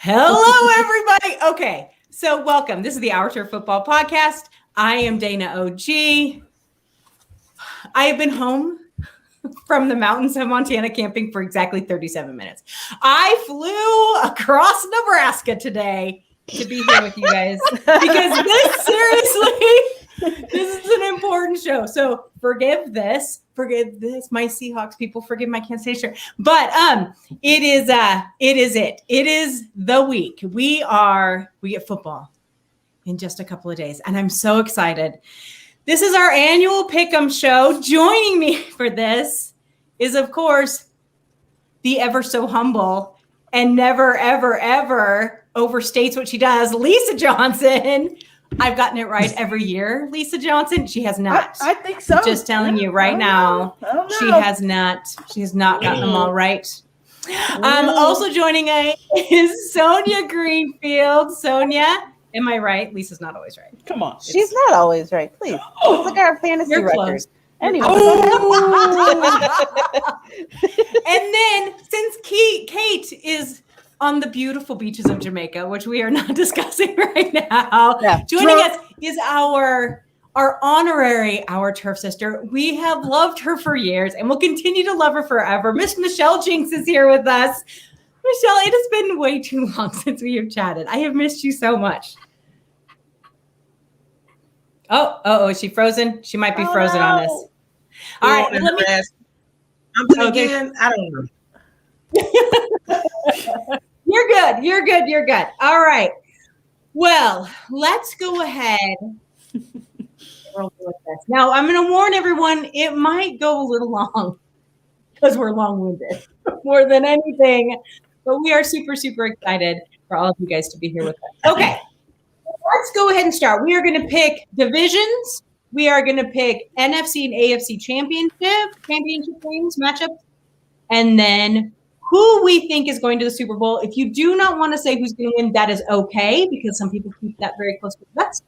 Hello, everybody. Okay, so welcome. This is the Our Turf Football Podcast. I am Dana OG. I have been home from the mountains of Montana camping for exactly 37 minutes. I flew across Nebraska today to be here with you guys because this is an important show. So forgive this, my Seahawks people, forgive my Kansas State shirt. But it is the week. We get football in just a couple of days, and I'm so excited. This is our annual Pick'em show. Joining me for this is, of course, the ever so humble and never, ever, ever overstates what she does, Lisa Johnson. I've gotten it right every year, Lisa Johnson. She has not. I think so. Just telling you right now, she has not. She has not gotten them all right. Also joining us is Sonia Greenfield. Sonia, am I right? Lisa's not always right. Come on. She's not always right. Please. Look at our fantasy You're record. close. Anyway. And then since Kate is on the beautiful beaches of Jamaica, which we are not discussing right now, joining us is our honorary Our Turf sister. We have loved her for years and will continue to love her forever. Miss Michelle Jinks is here with us. Michelle, it has been way too long since we have chatted. I have missed you so much. Oh, is she frozen? She might be frozen on us. All right. I'm again. I don't know. You're good. All right. Well, let's go ahead. Now, I'm going to warn everyone, it might go a little long because we're long-winded more than anything, but we are super, super excited for all of you guys to be here with us. Okay. Let's go ahead and start. We are going to pick divisions. We are going to pick NFC and AFC championship games, matchups, and then who we think is going to the Super Bowl. If you do not want to say who's going to win, that is okay, because some people keep that very close to the vest.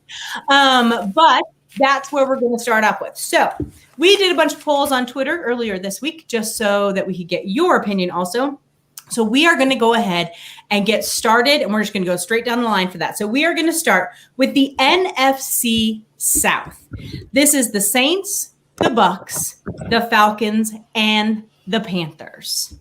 But that's where we're going to start off with. So we did a bunch of polls on Twitter earlier this week, just so that we could get your opinion also. So we are going to go ahead and get started, and we're just going to go straight down the line for that. So we are going to start with the NFC South. This is the Saints, the Bucks, the Falcons, and the Panthers.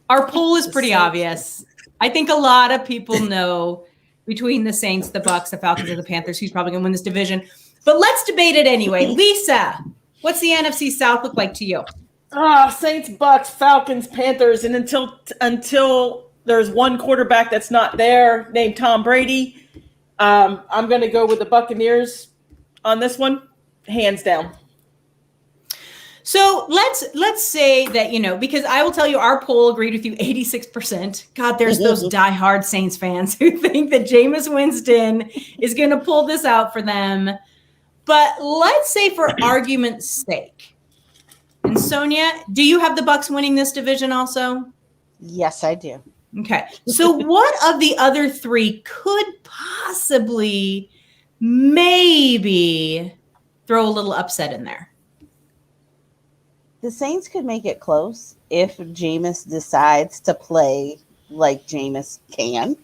Our poll is pretty obvious. I think a lot of people know between the Saints, the Bucks, the Falcons, and the Panthers who's probably going to win this division. But let's debate it anyway. Lisa, what's the NFC South look like to you? Saints, Bucks, Falcons, Panthers, and until there's one quarterback that's not there named Tom Brady, I'm going to go with the Buccaneers on this one, hands down. So let's say that, because I will tell you our poll agreed with you 86%. God, there's those diehard Saints fans who think that Jameis Winston is going to pull this out for them. But let's say for argument's sake, and Sonia, do you have the Bucks winning this division also? Yes, I do. Okay. So what of the other three could possibly maybe throw a little upset in there? The Saints could make it close if Jameis decides to play like Jameis can.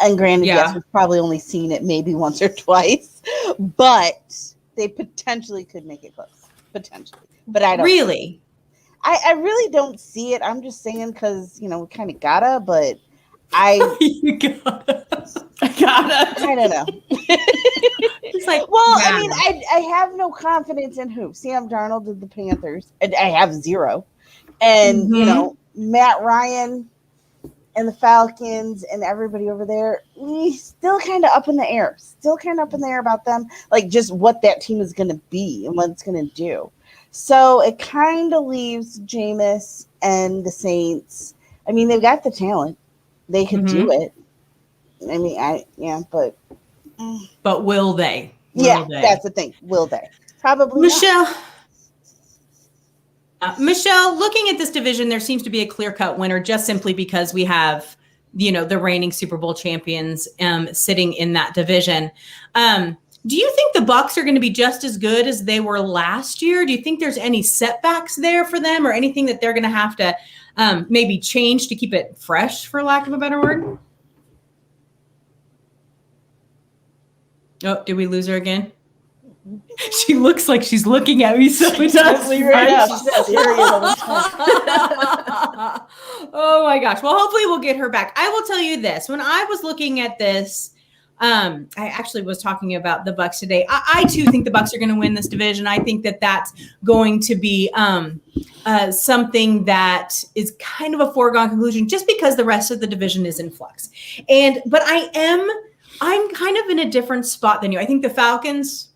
And granted, yes, we've probably only seen it maybe once or twice, but they potentially could make it close. Potentially. But I don't really. I really don't see it. I'm just saying because, we kind of gotta, but I don't know. It's like, I mean, I have no confidence in who. Sam Darnold did the Panthers. I have zero. And, Matt Ryan and the Falcons and everybody over there, still kind of up in the air. Still kind of up in the air about them, like just what that team is going to be and what it's going to do. So it kind of leaves Jameis and the Saints. I mean, they've got the talent. They could do it. I mean, but will they? That's the thing. Will they? Probably Michelle. Michelle, looking at this division, there seems to be a clear-cut winner just simply because we have, the reigning Super Bowl champions sitting in that division. Do you think the Bucs are going to be just as good as they were last year? Do you think there's any setbacks there for them or anything that they're going to have to maybe change to keep it fresh, for lack of a better word? Oh, did we lose her again? She looks like she's looking at me so intensely right now. Oh my gosh. Well, hopefully we'll get her back. I will tell you this. When I was looking at this, I actually was talking about the Bucs today. I too think the Bucs are going to win this division. I think that that's going to be something that is kind of a foregone conclusion just because the rest of the division is in flux. But I'm kind of in a different spot than you. I think the Falcons,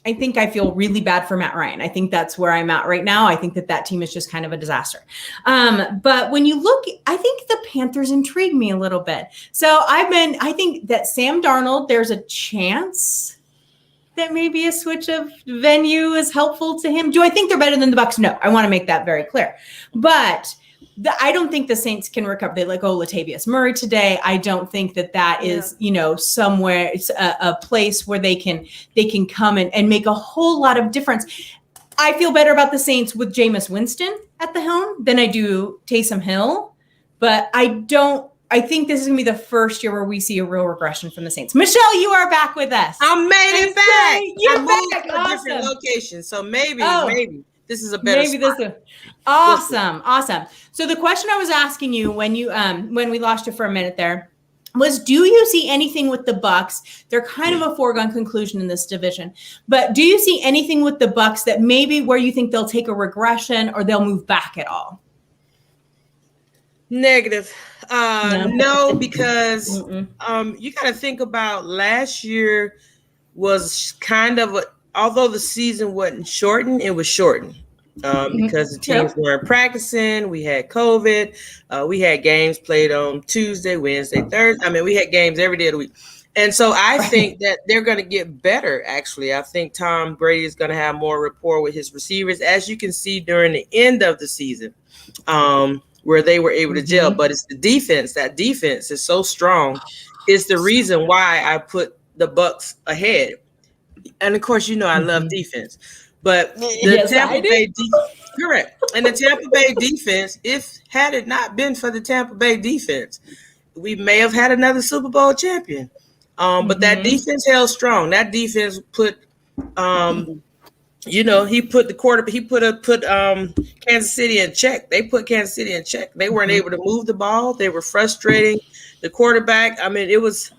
I feel really bad for Matt Ryan. I think that's where I'm at right now. I think that team is just kind of a disaster. But when you look, I think the Panthers intrigue me a little bit. So I think that Sam Darnold, there's a chance that maybe a switch of venue is helpful to him. Do I think they're better than the Bucs? No, I want to make that very clear. But I don't think the Saints can recover. They let go Latavius Murray today. I don't think that is, somewhere it's a place where they can come and make a whole lot of difference. I feel better about the Saints with Jameis Winston at the helm than I do Taysom Hill. But I think this is going to be the first year where we see a real regression from the Saints. Michelle, you are back with us. I made it back. You're I moved back. to a different location. So maybe this is a better spot. Awesome. So the question I was asking you when we lost you for a minute there was, do you see anything with the Bucs? They're kind of a foregone conclusion in this division, but do you see anything with the Bucs that maybe where you think they'll take a regression or they'll move back at all? Negative. No, because you got to think about last year was kind of although the season wasn't shortened, it was shortened because the teams weren't practicing. We had COVID. We had games played on Tuesday, Wednesday, Thursday. I mean, we had games every day of the week. And so I think that they're going to get better, actually. I think Tom Brady is going to have more rapport with his receivers, as you can see during the end of the season, where they were able to gel. But it's the defense. That defense is so strong. It's the reason why I put the Bucs ahead. And of course, I love defense, but the Tampa Bay defense, correct. And the Tampa Bay defense, had it not been for the Tampa Bay defense, we may have had another Super Bowl champion. But that defense held strong. That defense put, he put the quarterback. He put Kansas City in check. They put Kansas City in check. They weren't able to move the ball. They were frustrating the quarterback. I mean, it was.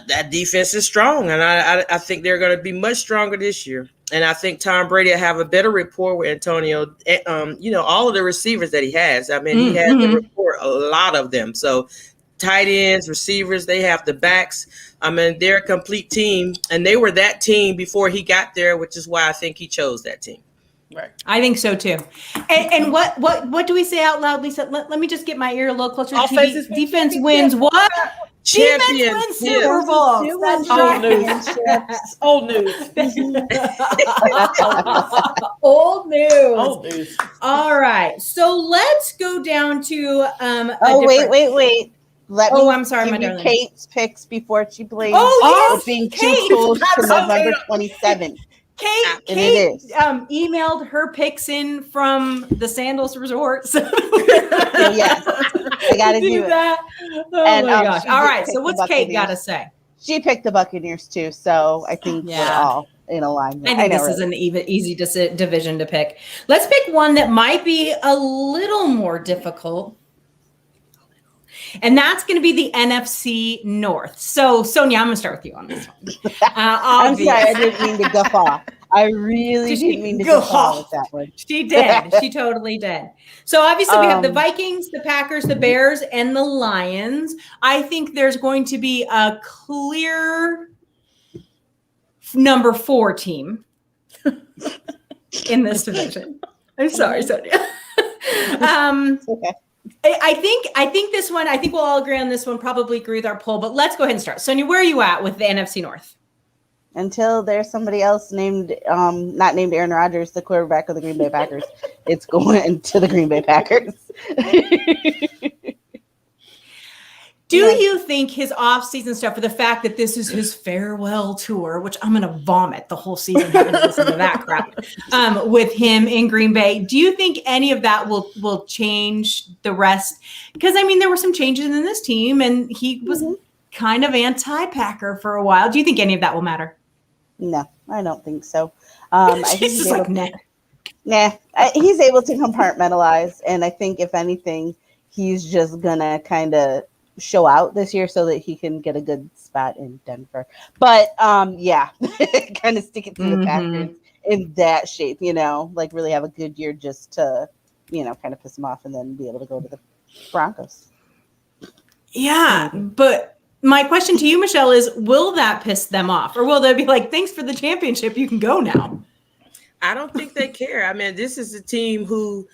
That defense is strong, and I think they're going to be much stronger this year. And I think Tom Brady will have a better rapport with Antonio. All of the receivers that he has. I mean, he has the rapport, a lot of them. So tight ends, receivers, they have the backs. I mean, they're a complete team, and they were that team before he got there, which is why I think he chose that team. Right. I think so too. And what do we say out loud, Lisa? Let me just get my ear a little closer. Defense wins what? Champions wins Super Bowl. That's old news. Old news. Old news. All right. So let's go down to wait. I'm sorry, my give you darling. Kate's picks before she plays. Yes, being Kate. too close to November 27th. Kate emailed her picks in from the Sandals Resort. So yes, I got to do that. Oh my gosh. All right. So what's Kate got to say? She picked the Buccaneers too. So I think we're all in alignment. I think this is an easy division to pick. Let's pick one that might be a little more difficult. And that's going to be the NFC North. So, Sonia, I'm going to start with you on this one. I'm sorry, I didn't mean to guffaw. I really didn't mean to guffaw with that one. She did. She totally did. So, obviously, we have the Vikings, the Packers, the Bears, and the Lions. I think there's going to be a clear number 4 team in this division. I'm sorry, Sonia. Okay. I think this one, I think we'll all agree on this one, probably agree with our poll, but let's go ahead and start. Sonia, where are you at with the NFC North? Until there's somebody else named, not named Aaron Rodgers, the quarterback of the Green Bay Packers, it's going to the Green Bay Packers. Do you think his off-season stuff, for the fact that this is his farewell tour, which I'm going to vomit the whole season having to listen to that crap, with him in Green Bay, do you think any of that will change the rest? Because, I mean, there were some changes in this team, and he was kind of anti-Packer for a while. Do you think any of that will matter? No, I don't think so. I think He's like, nah. He's able to compartmentalize, and I think if anything, he's just gonna kind of show out this year so that he can get a good spot in Denver. But yeah, kind of stick it to the Packers in that shape, like really have a good year just to, kind of piss him off and then be able to go to the Broncos. Yeah, but my question to you, Michelle, is will that piss them off? Or will they be like, thanks for the championship, you can go now? I don't think they care. I mean, this is a team who,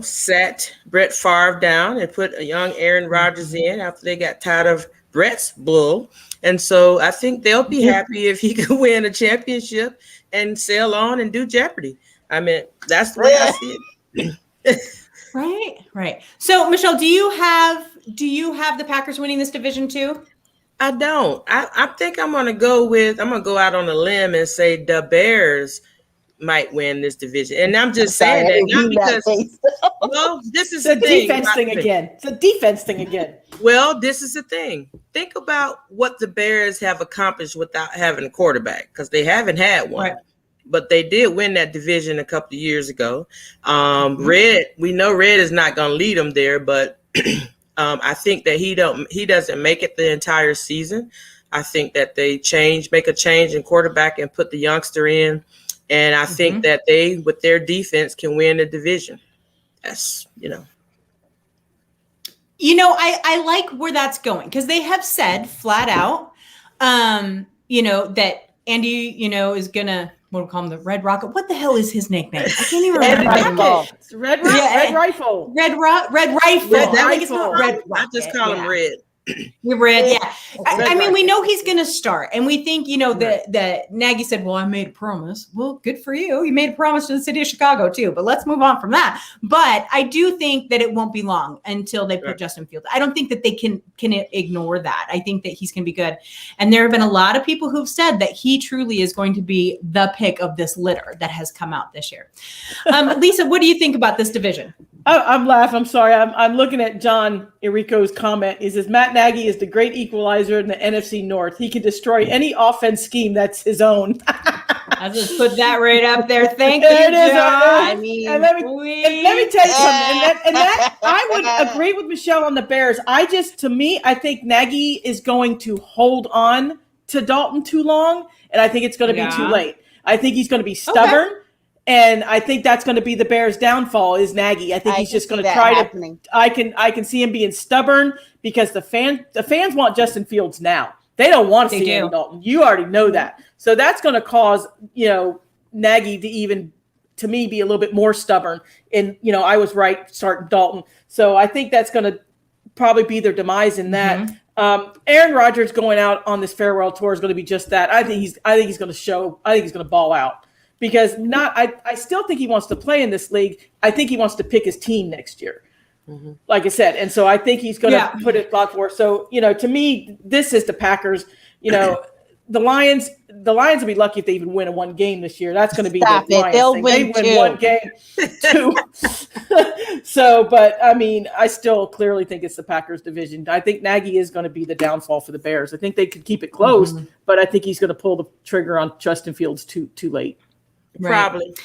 sat Brett Favre down and put a young Aaron Rodgers in after they got tired of Brett's bull. And so I think they'll be happy if he can win a championship and sail on and do Jeopardy. I mean, that's the way I see it. Right. So, Michelle, do you have the Packers winning this division too? I don't. I think I'm going to go out on a limb and say the Bears might win this division. And I'm just saying that not because, well, this is the thing. Defense thing again. It's a defense thing again. Well, this is the thing. Think about what the Bears have accomplished without having a quarterback, because they haven't had one. Right. But they did win that division a couple of years ago. We know Red is not going to lead them there, but I think that he doesn't make it the entire season. I think that they make a change in quarterback and put the youngster in. And I think that they, with their defense, can win the division. That's, I like where that's going, because they have said flat out, that Andy, is going to, what do we call him, the Red Rocket? What the hell is his nickname? I can't even remember. Red Rifle. Red Rifle. I just call him Red. You're Red, yeah. I mean, we know he's going to start, and we think, that Nagy said, well, I made a promise. Well, good for you. You made a promise to the city of Chicago, too, but let's move on from that. But I do think that it won't be long until they put Justin Fields. I don't think that they can ignore that. I think that he's going to be good. And there have been a lot of people who've said that he truly is going to be the pick of this litter that has come out this year. Lisa, what do you think about this division? I'm laughing. I'm sorry. I'm looking at John Irico's comment. He says, Matt Nagy is the great equalizer in the NFC North. He can destroy any offense scheme that's his own. I just put that right up there. Thank you, John. I mean, and let me tell you something. And that I would agree with Michelle on the Bears. I think Nagy is going to hold on to Dalton too long, and I think it's going to be too late. I think he's going to be stubborn. Okay. And I think that's going to be the Bears' downfall is Nagy. I think he's just going to try happening. I can see him being stubborn because the fans want Justin Fields now. They don't want to see Andy Dalton. You already know that. So that's going to cause, Nagy to even, to me, be a little bit more stubborn. And, I was right starting Dalton. So I think that's going to probably be their demise in that. Aaron Rodgers going out on this farewell tour is going to be just that. I think he's going to ball out. Because I still think he wants to play in this league. I think he wants to pick his team next year, like I said. And so I think he's going to put it block for. So, to me, this is the Packers. The Lions will be lucky if they even win one game this year. That's going to be the Lions They'll thing. Win they win one game, too. So, but I mean, I still clearly think it's the Packers division. I think Nagy is going to be the downfall for the Bears. I think they could keep it close, but I think he's going to pull the trigger on Justin Fields too late. Probably.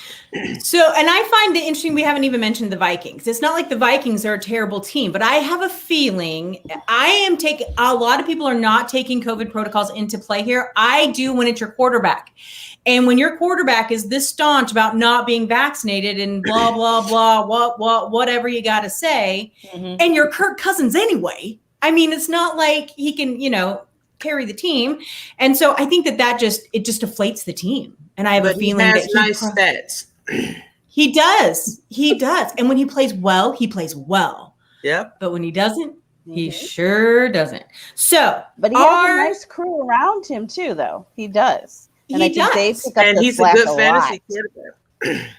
So, and I find it interesting, we haven't even mentioned the Vikings. It's not like the Vikings are a terrible team, but I have a feeling a lot of people are not taking COVID protocols into play here. I do when it's your quarterback. And when your quarterback is this staunch about not being vaccinated and blah, blah, blah, whatever you got to say, and you're Kirk Cousins anyway. I mean, it's not like he can, carry the team. And so I think that just deflates the team. And I have a feeling that he has nice stats. He does. And when he plays well, he plays well. Yep. But when he doesn't, he sure doesn't. So, but he has a nice crew around him too, though. He does. And I think they pick up and the he's a slack good fantasy quarterback.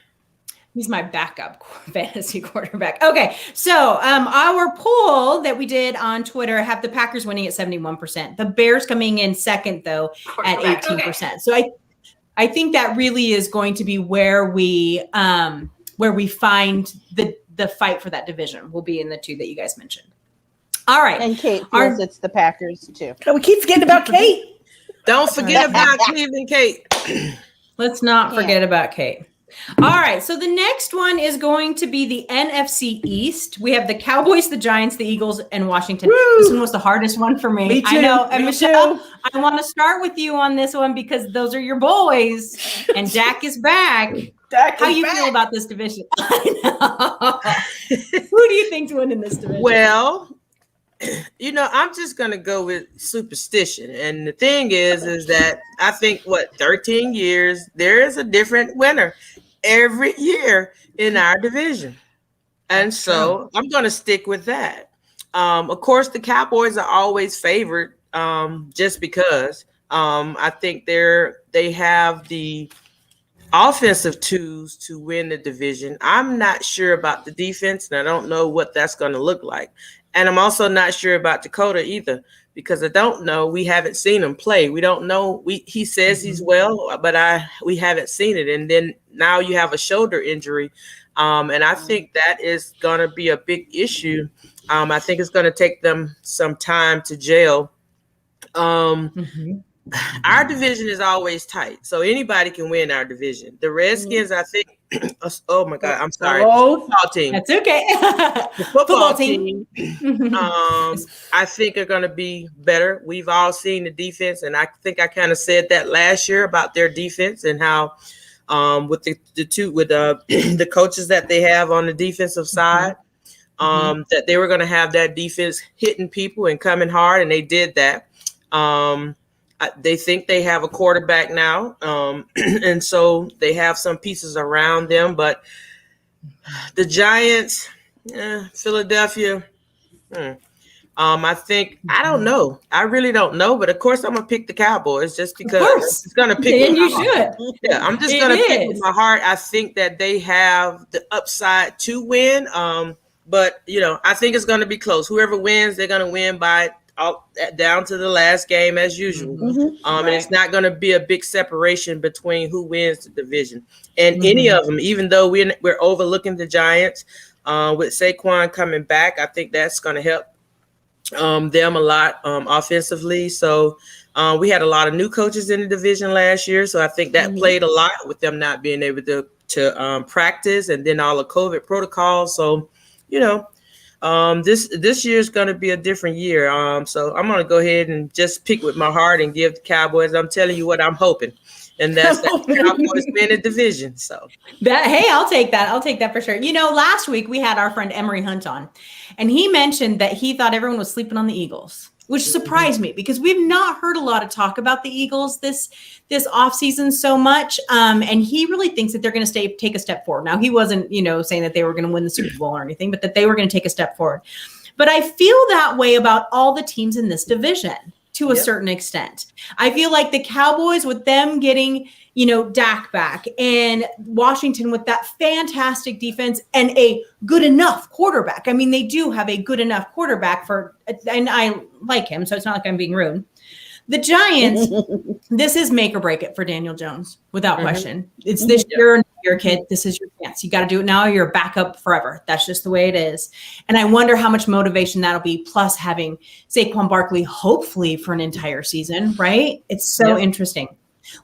He's my backup fantasy quarterback. Okay, so our poll that we did on Twitter have the Packers winning at 71%. The Bears coming in second, though, at 18%. Okay. So I think that really is going to be where we find the fight for that division will be in the two that you guys mentioned. All right. And Kate feels it's the Packers, too. We keep forgetting about Kate. Don't forget about Cleveland, Kate. Let's not forget about Kate. All right, so the next one is going to be the NFC East. We have the Cowboys, the Giants, the Eagles, and Washington. Woo! This one was the hardest one for me. Me too. I know. And Me Michelle, too. I want to start with you on this one because those are your boys, and Dak is back. How you feel about this division? I know. Who do you think's winning this division? Well, I'm just going to go with superstition. And the thing is that I think, 13 years, there is a different winner every year in our division. And so I'm going to stick with that. Of course, the Cowboys are always favored just because I think they have the offensive tools to win the division. I'm not sure about the defense, and I don't know what that's going to look like. And I'm also not sure about Dakota either, because I don't know. We haven't seen him play. We don't know. He says he's well, but we haven't seen it. And then now you have a shoulder injury. And I think that is going to be a big issue. I think it's going to take them some time to gel. Our division is always tight, so anybody can win our division. The Redskins, I think. Oh my God, I'm sorry. Football team. That's okay. The football team. I think are going to be better. We've all seen the defense, and I think I kind of said that last year about their defense and how, with the coaches that they have on the defensive side, that they were going to have that defense hitting people and coming hard, and they did that. They think they have a quarterback now, and so they have some pieces around them. But the Giants, Philadelphia, I think, I don't know. I really don't know. But, of course, I'm going to pick the Cowboys just because it's going to pick. And you should. Yeah, I'm just going to pick with my heart. I think that they have the upside to win. But, I think it's going to be close. Whoever wins, they're going to win by down to the last game as usual. And it's not going to be a big separation between who wins the division. And any of them, even though we're overlooking the Giants, with Saquon coming back, I think that's going to help them a lot offensively. So we had a lot of new coaches in the division last year. So I think that played a lot with them not being able to practice, and then all the COVID protocols. So, this year is going to be a different year. So I'm going to go ahead and just pick with my heart and give the Cowboys. I'm telling you what I'm hoping. And that's that Cowboys win the division. So I'll take that. I'll take that for sure. Last week we had our friend Emery Hunt on, and he mentioned that he thought everyone was sleeping on the Eagles, which surprised me because we've not heard a lot of talk about the Eagles this offseason so much. And he really thinks that they're going to take a step forward. Now, he wasn't, saying that they were going to win the Super Bowl or anything, but that they were going to take a step forward. But I feel that way about all the teams in this division to a certain extent. I feel like the Cowboys, with them getting, Dak back, and Washington with that fantastic defense and a good enough quarterback. I mean, they do have a good enough quarterback and I like him, so it's not like I'm being rude. The Giants, this is make or break it for Daniel Jones, without question. It's this year, your kid. This is your chance. You got to do it now. You're back up forever. That's just the way it is. And I wonder how much motivation that'll be. Plus, having Saquon Barkley, hopefully for an entire season, right? It's so interesting.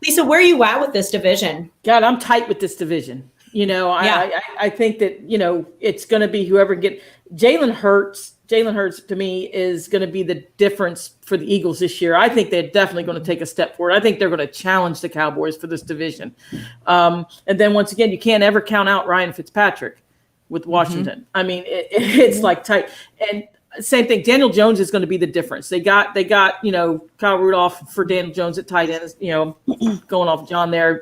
Lisa, where are you at with this division? God, I'm tight with this division. I think that it's going to be whoever Jalen Hurts. Jalen Hurts, to me, is going to be the difference for the Eagles this year. I think they're definitely going to take a step forward. I think they're going to challenge the Cowboys for this division. And then once again, you can't ever count out Ryan Fitzpatrick with Washington. I mean, it's like tight. And same thing, Daniel Jones is going to be the difference. They got Kyle Rudolph for Daniel Jones at tight end, going off John there.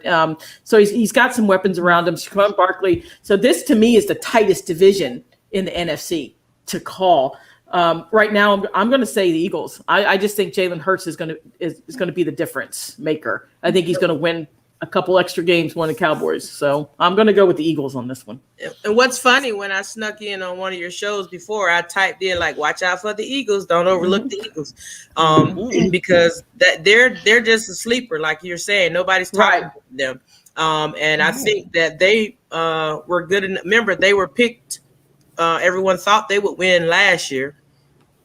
So he's got some weapons around him. Saquon Barkley. So this, to me, is the tightest division in the NFC to call. Right now, I'm going to say the Eagles. I just think Jalen Hurts is going to be the difference maker. I think he's going to win a couple extra games won the Cowboys. So I'm going to go with the Eagles on this one. And what's funny, when I snuck in on one of your shows before, I typed in like, "Watch out for the Eagles! Don't overlook the Eagles," because that they're just a sleeper, like you're saying. Nobody's talking about them, and I think that they were good enough. Remember, they were picked. Everyone thought they would win last year,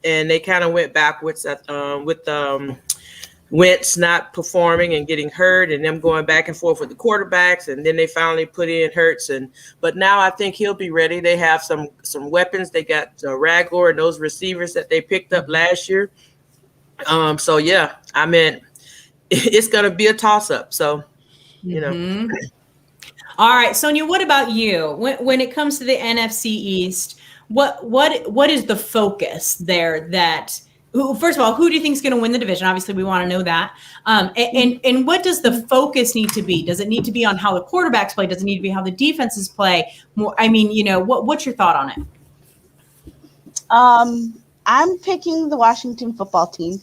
and they kind of went backwards with Wentz not performing and getting hurt, and them going back and forth with the quarterbacks, and then they finally put in Hurts, but now I think he'll be ready. They have some weapons. They got Ragor and those receivers that they picked up last year. So yeah, I mean, it's gonna be a toss up. So you know. All right, Sonia, what about you? When it comes to the NFC East, what is the focus there? First of all, who do you think is going to win the division? Obviously, we want to know that. And what does the focus need to be? Does it need to be on how the quarterbacks play? Does it need to be how the defenses play? More, I mean, what's your thought on it? I'm picking the Washington football team.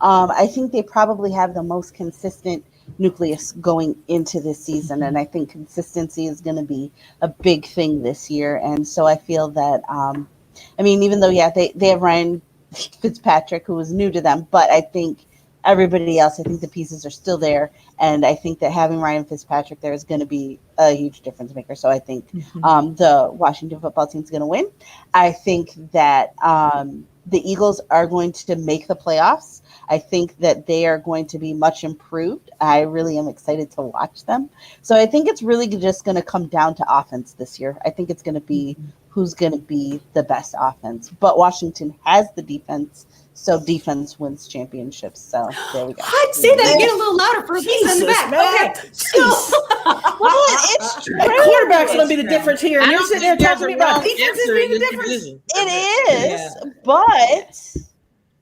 I think they probably have the most consistent nucleus going into this season, and I think consistency is going to be a big thing this year. And so I feel that, even though they have Ryan Fitzpatrick, who was new to them, but I think everybody else, I think the pieces are still there, and I think that having Ryan Fitzpatrick there is going to be a huge difference maker. So I think the Washington football team is going to win. I think that the Eagles are going to make the playoffs. I think that they are going to be much improved. I really am excited to watch them. So I think it's really just going to come down to offense this year. I think it's going to be who's going to be the best offense. But Washington has the defense, so defense wins championships. So there we go. I'd say that again a little louder for Lisa in the back. Man. Okay. So, It's true. Quarterback's going to be the difference here. And I you're don't sitting there think talking to me there's a about wrong defenses answer being in the this difference. division. It is, but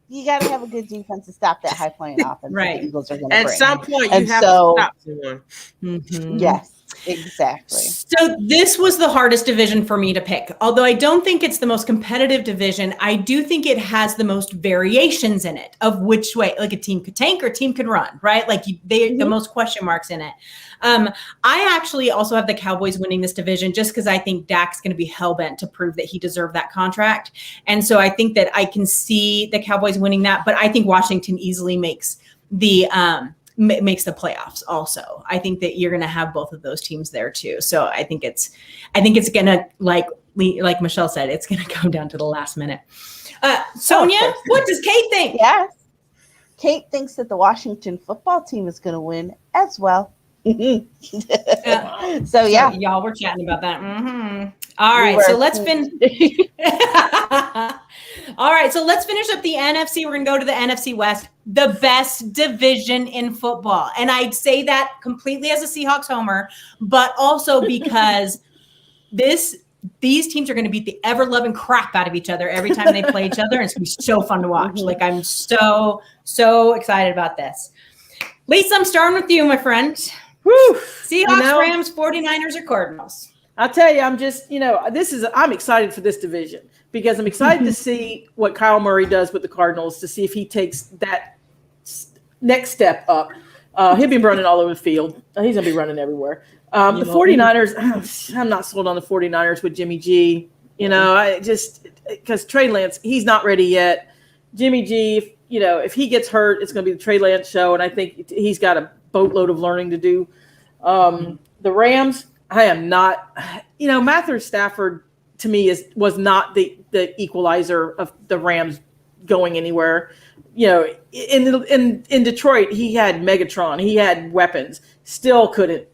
you got to have a good defense to stop that high-flying offense that the Eagles are going to bring. At some point, And you have so- to stop someone. Yes, exactly. So this was the hardest division for me to pick. Although I don't think it's the most competitive division, I do think it has the most variations in it of which way, like a team could tank or a team could run, right? Like the most question marks in it. I actually also have the Cowboys winning this division just because I think Dak's going to be hell-bent to prove that he deserved that contract. And so I think that I can see the Cowboys winning that, but I think Washington easily makes the playoffs also. I think that you're going to have both of those teams there too. So I think it's going to, like Michelle said, it's going to go down to the last minute. Sonia, what does Kate think? Yes. Kate thinks that the Washington football team is going to win as well. So yeah, y'all were chatting about that. All right, so let's All right, so let's finish up the NFC. We're going to go to the NFC West, the best division in football. And I'd say that completely as a Seahawks homer, but also because these teams are going to beat the ever-loving crap out of each other every time they play each other. And it's going to be so fun to watch. Like, I'm so excited about this. Lisa, I'm starting with you, my friend. Woo! Seahawks, Rams, 49ers, or Cardinals? I'll tell you, I'm just, I'm excited for this division because I'm excited to see what Kyle Murray does with the Cardinals, to see if he takes that next step up. He'll be running all over the field. He's going to be running everywhere. The 49ers, I'm not sold on the 49ers with Jimmy G. Because Trey Lance, he's not ready yet. Jimmy G, if he gets hurt, it's going to be the Trey Lance show, and I think he's got a boatload of learning to do. The Rams, I am not, Matthew Stafford to me was not the equalizer of the Rams going anywhere. In Detroit, he had Megatron, he had weapons, still couldn't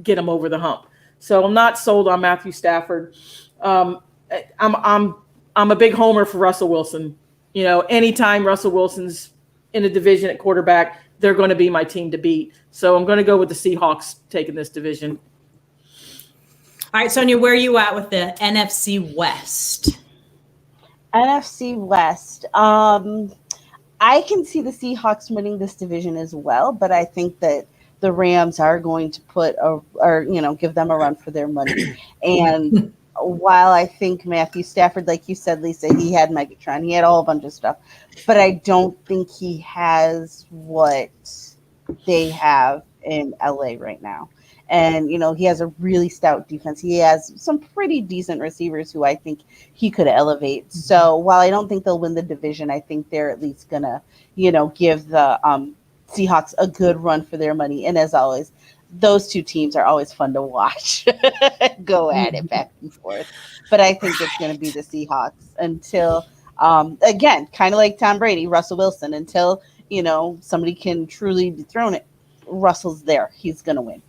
get him over the hump. So I'm not sold on Matthew Stafford. I'm a big homer for Russell Wilson. Anytime Russell Wilson's in a division at quarterback, they're going to be my team to beat. So I'm going to go with the Seahawks taking this division. All right, Sonia, where are you at with the NFC West? NFC West. I can see the Seahawks winning this division as well, but I think that the Rams are going to give them a run for their money. And while I think Matthew Stafford, like you said, Lisa, he had Megatron, he had a whole bunch of stuff, but I don't think he has what they have in LA right now. And, he has a really stout defense. He has some pretty decent receivers who I think he could elevate. So while I don't think they'll win the division, I think they're at least going to, give the Seahawks a good run for their money. And as always, those two teams are always fun to watch. Go at it back and forth. But I think it's going to be the Seahawks until, again, kind of like Tom Brady, Russell Wilson, until, somebody can truly dethrone it. Russell's there. He's going to win.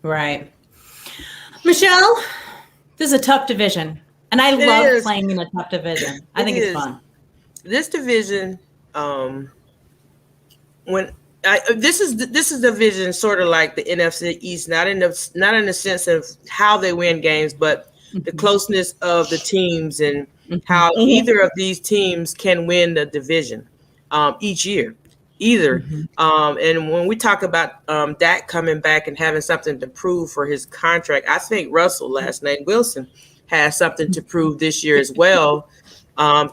Right. Michelle, this is a tough division. And I love playing in a tough division. I think it's fun. This division, this is division sort of like the NFC East, not in the sense of how they win games, but the closeness of the teams and how either of these teams can win the division each year. Either. And when we talk about Dak coming back and having something to prove for his contract, I think Russell, last name Wilson, has something to prove this year as well,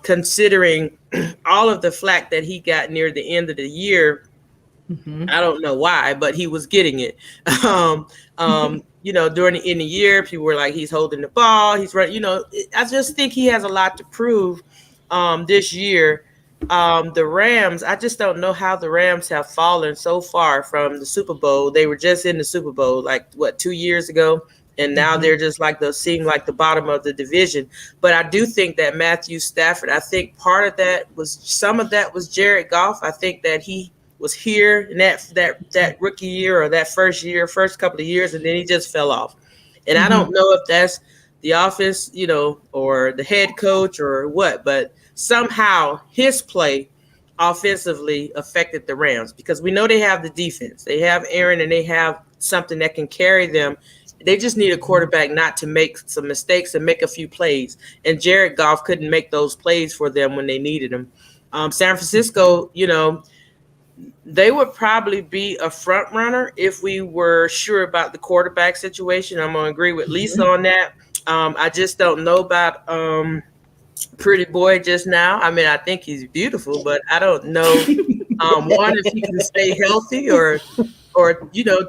considering all of the flack that he got near the end of the year. I don't know why, but he was getting it. During in the year, people were like, he's holding the ball. He's right. I just think he has a lot to prove this year. The Rams, I just don't know how the Rams have fallen so far from the Super Bowl. They were just in the Super Bowl, 2 years ago. And now they're just seem like the bottom of the division. But I do think that Matthew Stafford, I think some of that was Jared Goff. I think that he was here in that rookie year or that first couple of years, and then he just fell off. And I don't know if that's the offense, or the head coach or what, but somehow his play offensively affected the Rams, because we know they have the defense. They have Aaron and they have something that can carry them. They just need a quarterback not to make some mistakes and make a few plays. And Jared Goff couldn't make those plays for them when they needed him. San Francisco, they would probably be a front runner if we were sure about the quarterback situation. I'm going to agree with Lisa on that. I just don't know about Pretty Boy just now. I mean, I think he's beautiful, but I don't know, one, if he can stay healthy, or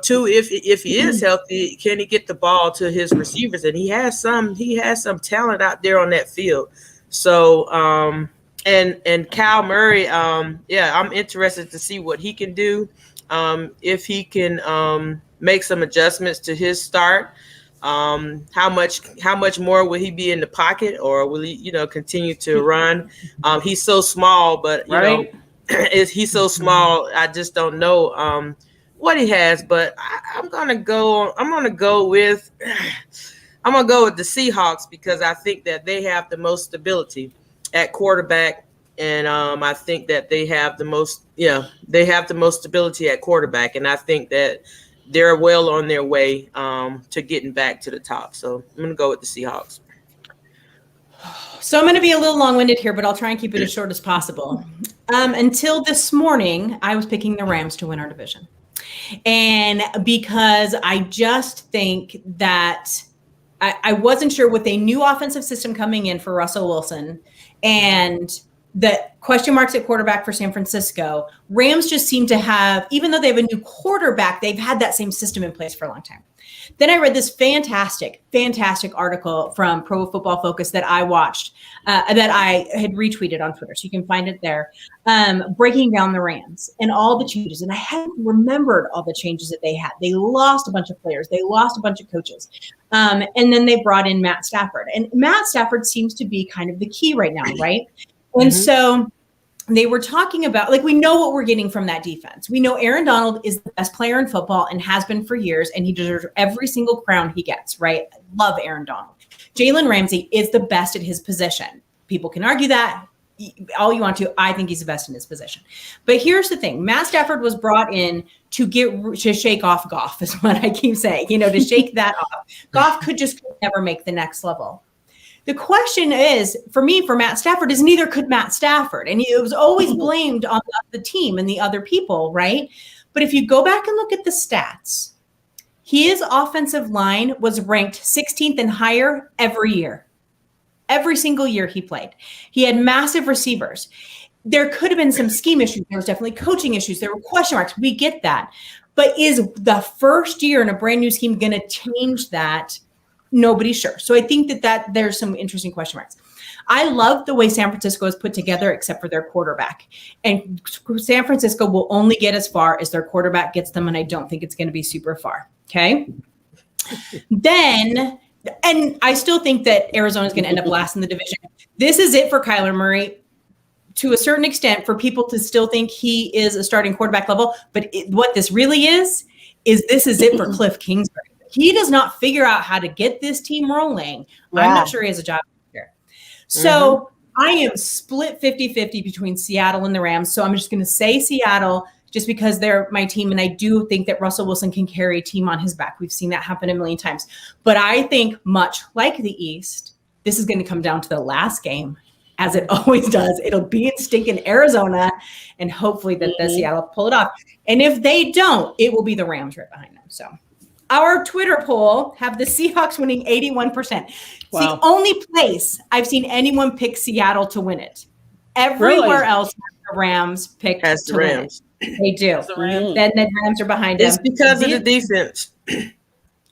two, if he is healthy, can he get the ball to his receivers? And he has some talent out there on that field. So, and Kyle Murray, I'm interested to see what he can do. If he can make some adjustments to his start. How much more will he be in the pocket, or will he, continue to run? He's so small, but he's so small. I just don't know what he has, but I'm gonna go with the Seahawks, because I think that they have the most stability at quarterback, and I think that they have the most stability at quarterback, and I think that they're well on their way to getting back to the top. So I'm going to go with the Seahawks. So I'm going to be a little long-winded here, but I'll try and keep it as short as possible. Until this morning, I was picking the Rams to win our division. And because I just think that I wasn't sure with a new offensive system coming in for Russell Wilson and the question marks at quarterback for San Francisco, Rams just seem to have, even though they have a new quarterback, they've had that same system in place for a long time. Then I read this fantastic article from Pro Football Focus that I watched, that I had retweeted on Twitter. So you can find it there, breaking down the Rams and all the changes. And I hadn't remembered all the changes that they had. They lost a bunch of players. They lost a bunch of coaches. And then they brought in Matt Stafford. And Matt Stafford seems to be kind of the key right now, right? And so they were talking about, we know what we're getting from that defense. We know Aaron Donald is the best player in football and has been for years, and he deserves every single crown he gets, right? I love Aaron Donald. Jalen Ramsey is the best at his position. People can argue that all you want to. I think he's the best in his position. But here's the thing. Matt Stafford was brought in to shake off Goff, is what I keep saying, to shake that off. Goff could never make the next level. The question is, for Matt Stafford, is neither could Matt Stafford. And it was always blamed on the team and the other people, right? But if you go back and look at the stats, his offensive line was ranked 16th and higher every year. Every single year he played. He had massive receivers. There could have been some scheme issues. There was definitely coaching issues. There were question marks. We get that. But is the first year in a brand new scheme going to change that? Nobody's sure. So I think that there's some interesting question marks. I love the way San Francisco is put together, except for their quarterback. And San Francisco will only get as far as their quarterback gets them, and I don't think it's going to be super far. Okay. Then, and I still think that Arizona is going to end up last in the division. This is it for Kyler Murray to a certain extent for people to still think he is a starting quarterback level. But what this really is this is it for Cliff Kingsbury. He does not figure out how to get this team rolling. Yeah. I'm not sure he has a job here. So I am split 50-50 between Seattle and the Rams. So I'm just going to say Seattle just because they're my team. And I do think that Russell Wilson can carry a team on his back. We've seen that happen a million times. But I think much like the East, this is going to come down to the last game, as it always does. It'll be in stinking Arizona, and hopefully that the Seattle pull it off. And if they don't, it will be the Rams right behind them. So our Twitter poll have the Seahawks winning 81%. It's the only place I've seen anyone pick Seattle to win it. Everywhere else, the Rams pick the Rams. They do. Then the Rams are behind them. It's because of the defense.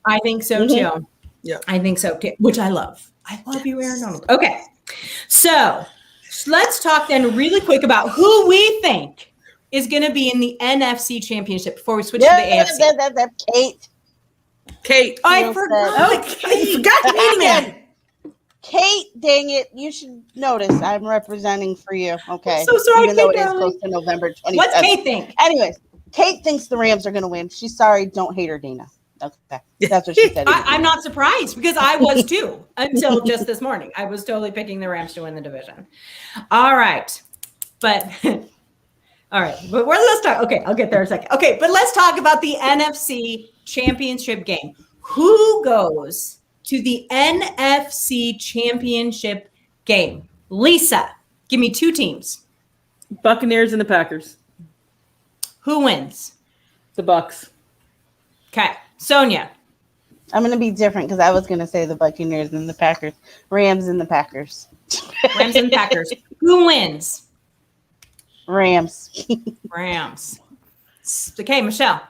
I think so too. Yeah, I think so too, which I love. I love you, Aaron Donald. Okay, so let's talk then really quick about who we think is going to be in the NFC Championship before we switch to the AFC. Kate. I forgot. You forgot to name again. Kate, dang it. You should notice I'm representing for you. Okay. I'm so sorry, even though it is close to November 27th. What's Kate think? Anyways, Kate thinks the Rams are going to win. She's sorry. Don't hate her, Dana. Okay. That's what she said. I'm not surprised because I was too until just this morning. I was totally picking the Rams to win the division. All right. But all right. But let's talk. Okay. I'll get there in a second. Okay. But let's talk about the NFC Championship game. Who goes to the NFC Championship game? Lisa, give me two teams. Buccaneers and the Packers. Who wins? The Bucs. Okay. Sonia. I'm going to be different because I was going to say the Buccaneers and the Packers. Rams and the Packers. Rams and Packers. Who wins? Rams. Rams. Okay, Michelle.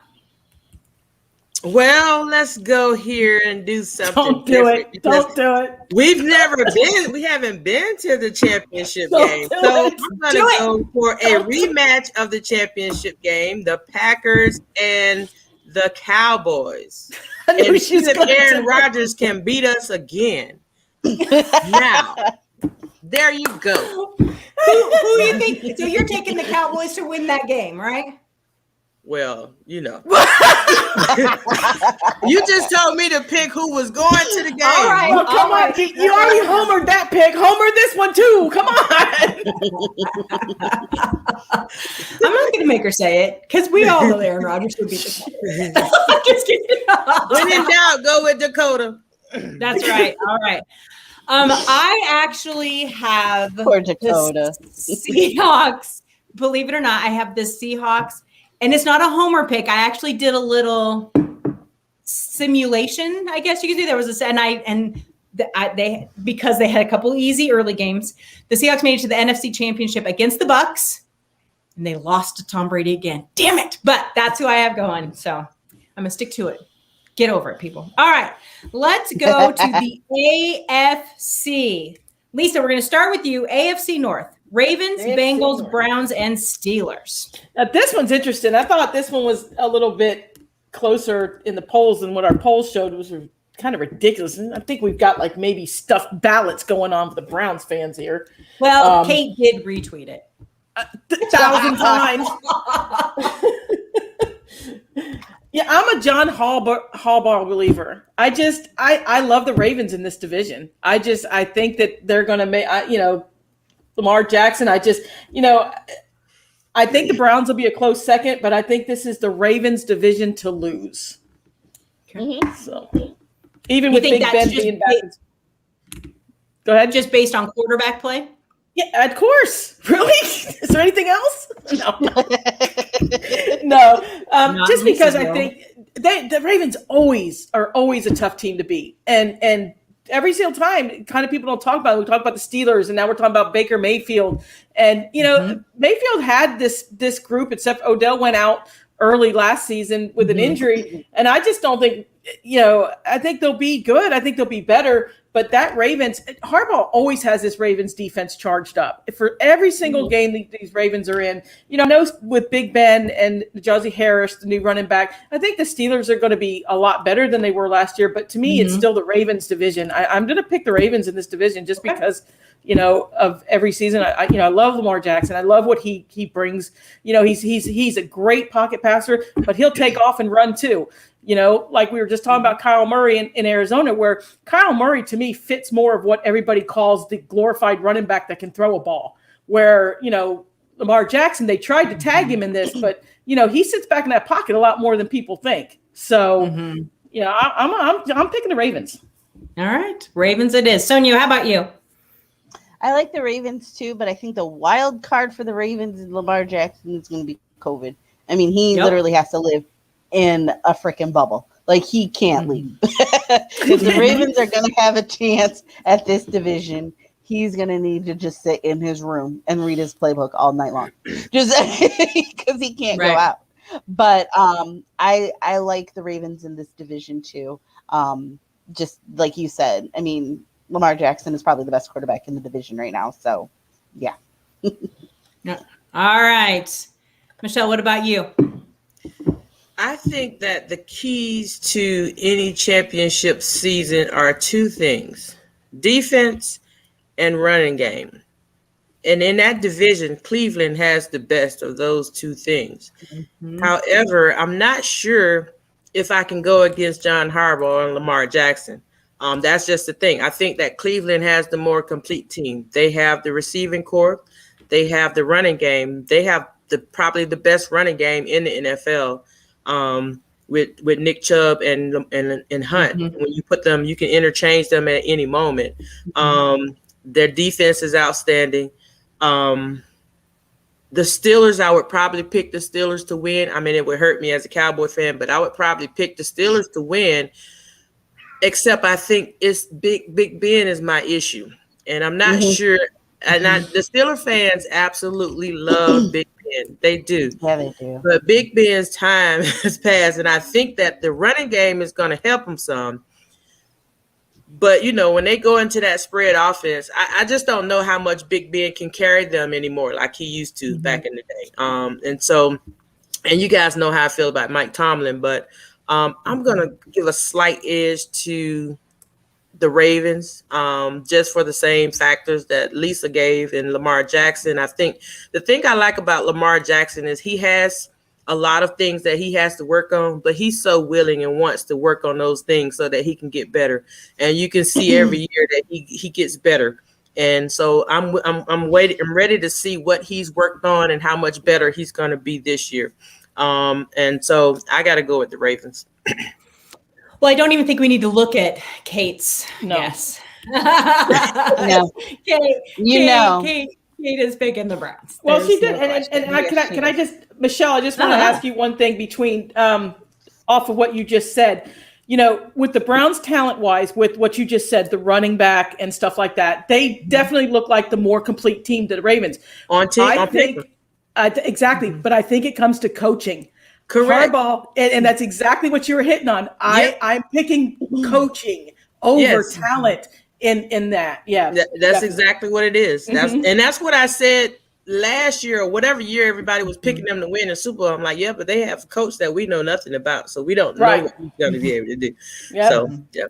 Well, let's go here and do something. Don't do it. Don't do it. We haven't been to the championship game. So I'm going to go for a rematch of the championship game, the Packers and the Cowboys. And see if Aaron Rodgers can beat us again. Now, there you go. Who you think? So you're taking the Cowboys to win that game, right? Well, you know. You just told me to pick who was going to the game. All right. Well, come on. You already homered that pick. Homer this one too. Come on. I'm not going to make her say it because we all know Aaron Rodgers would beat the Cowboys. I'm just kidding. When in doubt, go with Dakota. That's right. All right. I actually have Poor Dakota. Seahawks. Believe it or not, I have the Seahawks. And it's not a homer pick. I actually did a little simulation, I guess you could do. There was because they had a couple easy early games. The Seahawks made it to the NFC Championship against the Bucs, and they lost to Tom Brady again. Damn it! But that's who I have going, so I'm gonna stick to it. Get over it, people. All right, let's go to the AFC. Lisa, we're gonna start with you. AFC North. Ravens, Bengals, Browns, and Steelers. Now, this one's interesting. I thought this one was a little bit closer in the polls than what our polls showed. It was kind of ridiculous. And I think we've got like maybe stuffed ballots going on for the Browns fans here. Well, Kate did retweet it. 1,000 times. Yeah, I'm a John Harbaugh believer. I love the Ravens in this division. I think that they're going to make, Lamar Jackson. I think the Browns will be a close second, but I think this is the Ravens division to lose. Mm-hmm. So even with Big Ben being back. Go ahead. Just based on quarterback play? Yeah, of course. Really? Is there anything else? No. Just because I think the Ravens are always a tough team to beat. And every single time, kind of people don't talk about it. We talk about the Steelers, and now we're talking about Baker Mayfield. And, Mayfield had this group, except Odell went out early last season with an injury. And I just don't think, I think they'll be good. I think they'll be better. But that Harbaugh always has this Ravens defense charged up. For every single game these Ravens are in, I know with Big Ben and Josie Harris, the new running back, I think the Steelers are going to be a lot better than they were last year. But to me, it's still the Ravens division. I'm going to pick the Ravens in this division just because, of every season. I love Lamar Jackson. I love what he brings. He's a great pocket passer, but he'll take off and run too. Like we were just talking about Kyle Murray in Arizona, where Kyle Murray to me fits more of what everybody calls the glorified running back that can throw a ball. Where, Lamar Jackson, they tried to tag him in this, but, he sits back in that pocket a lot more than people think. So, I'm picking the Ravens. All right. Ravens it is. Sonia, how about you? I like the Ravens too, but I think the wild card for the Ravens and Lamar Jackson is going to be COVID. I mean, he literally has to live in a freaking bubble. Like, he can't leave. If the Ravens are going to have a chance at this division, he's going to need to just sit in his room and read his playbook all night long, just because he can't go out. But I like the Ravens in this division too. Just like you said, I mean, Lamar Jackson is probably the best quarterback in the division right now. So, yeah. All right. Michelle, what about you? I think that the keys to any championship season are two things: defense and running game. And in that division, Cleveland has the best of those two things. However, I'm not sure if I can go against John Harbaugh and Lamar Jackson. That's just the thing. I think that Cleveland has the more complete team. They have the receiving corps. They have the running game. They have probably the best running game in the NFL. With Nick Chubb and Hunt. When you put them, you can interchange them at any moment. Their defense is outstanding. The Steelers, I would probably pick the Steelers to win. I mean, it would hurt me as a Cowboy fan, but I would probably pick the Steelers to win, except I think it's Big Ben is my issue. And I'm not sure. And the Steeler fans absolutely love Big Ben. They do. Yeah, they do. But Big Ben's time has passed, and I think that the running game is going to help him some. But, when they go into that spread offense, I just don't know how much Big Ben can carry them anymore like he used to back in the day. And you guys know how I feel about Mike Tomlin, but I'm going to give a slight edge to the Ravens, just for the same factors that Lisa gave and Lamar Jackson. I think the thing I like about Lamar Jackson is he has a lot of things that he has to work on, but he's so willing and wants to work on those things so that he can get better. And you can see every year that he gets better. And so I'm waiting. I'm ready to see what he's worked on and how much better he's going to be this year. And so I got to go with the Ravens. Well, I don't even think we need to look at Kate's. No. Yes. No. Kate is picking the Browns. Well, There's she did. no And question. can I just, Michelle, I just want to ask you one thing between off of what you just said. With the Browns talent-wise, with what you just said, the running back and stuff like that, they definitely look like the more complete team to the Ravens. Exactly. But I think it comes to coaching. Correct. Harbaugh, and that's exactly what you were hitting on. I'm picking coaching over talent in that. Yeah, that's definitely exactly what it is. That's what I said last year or whatever year everybody was picking them to win the Super Bowl. I'm like, yeah, but they have a coach that we know nothing about, so we don't know what he's going to be able to do. So, yeah.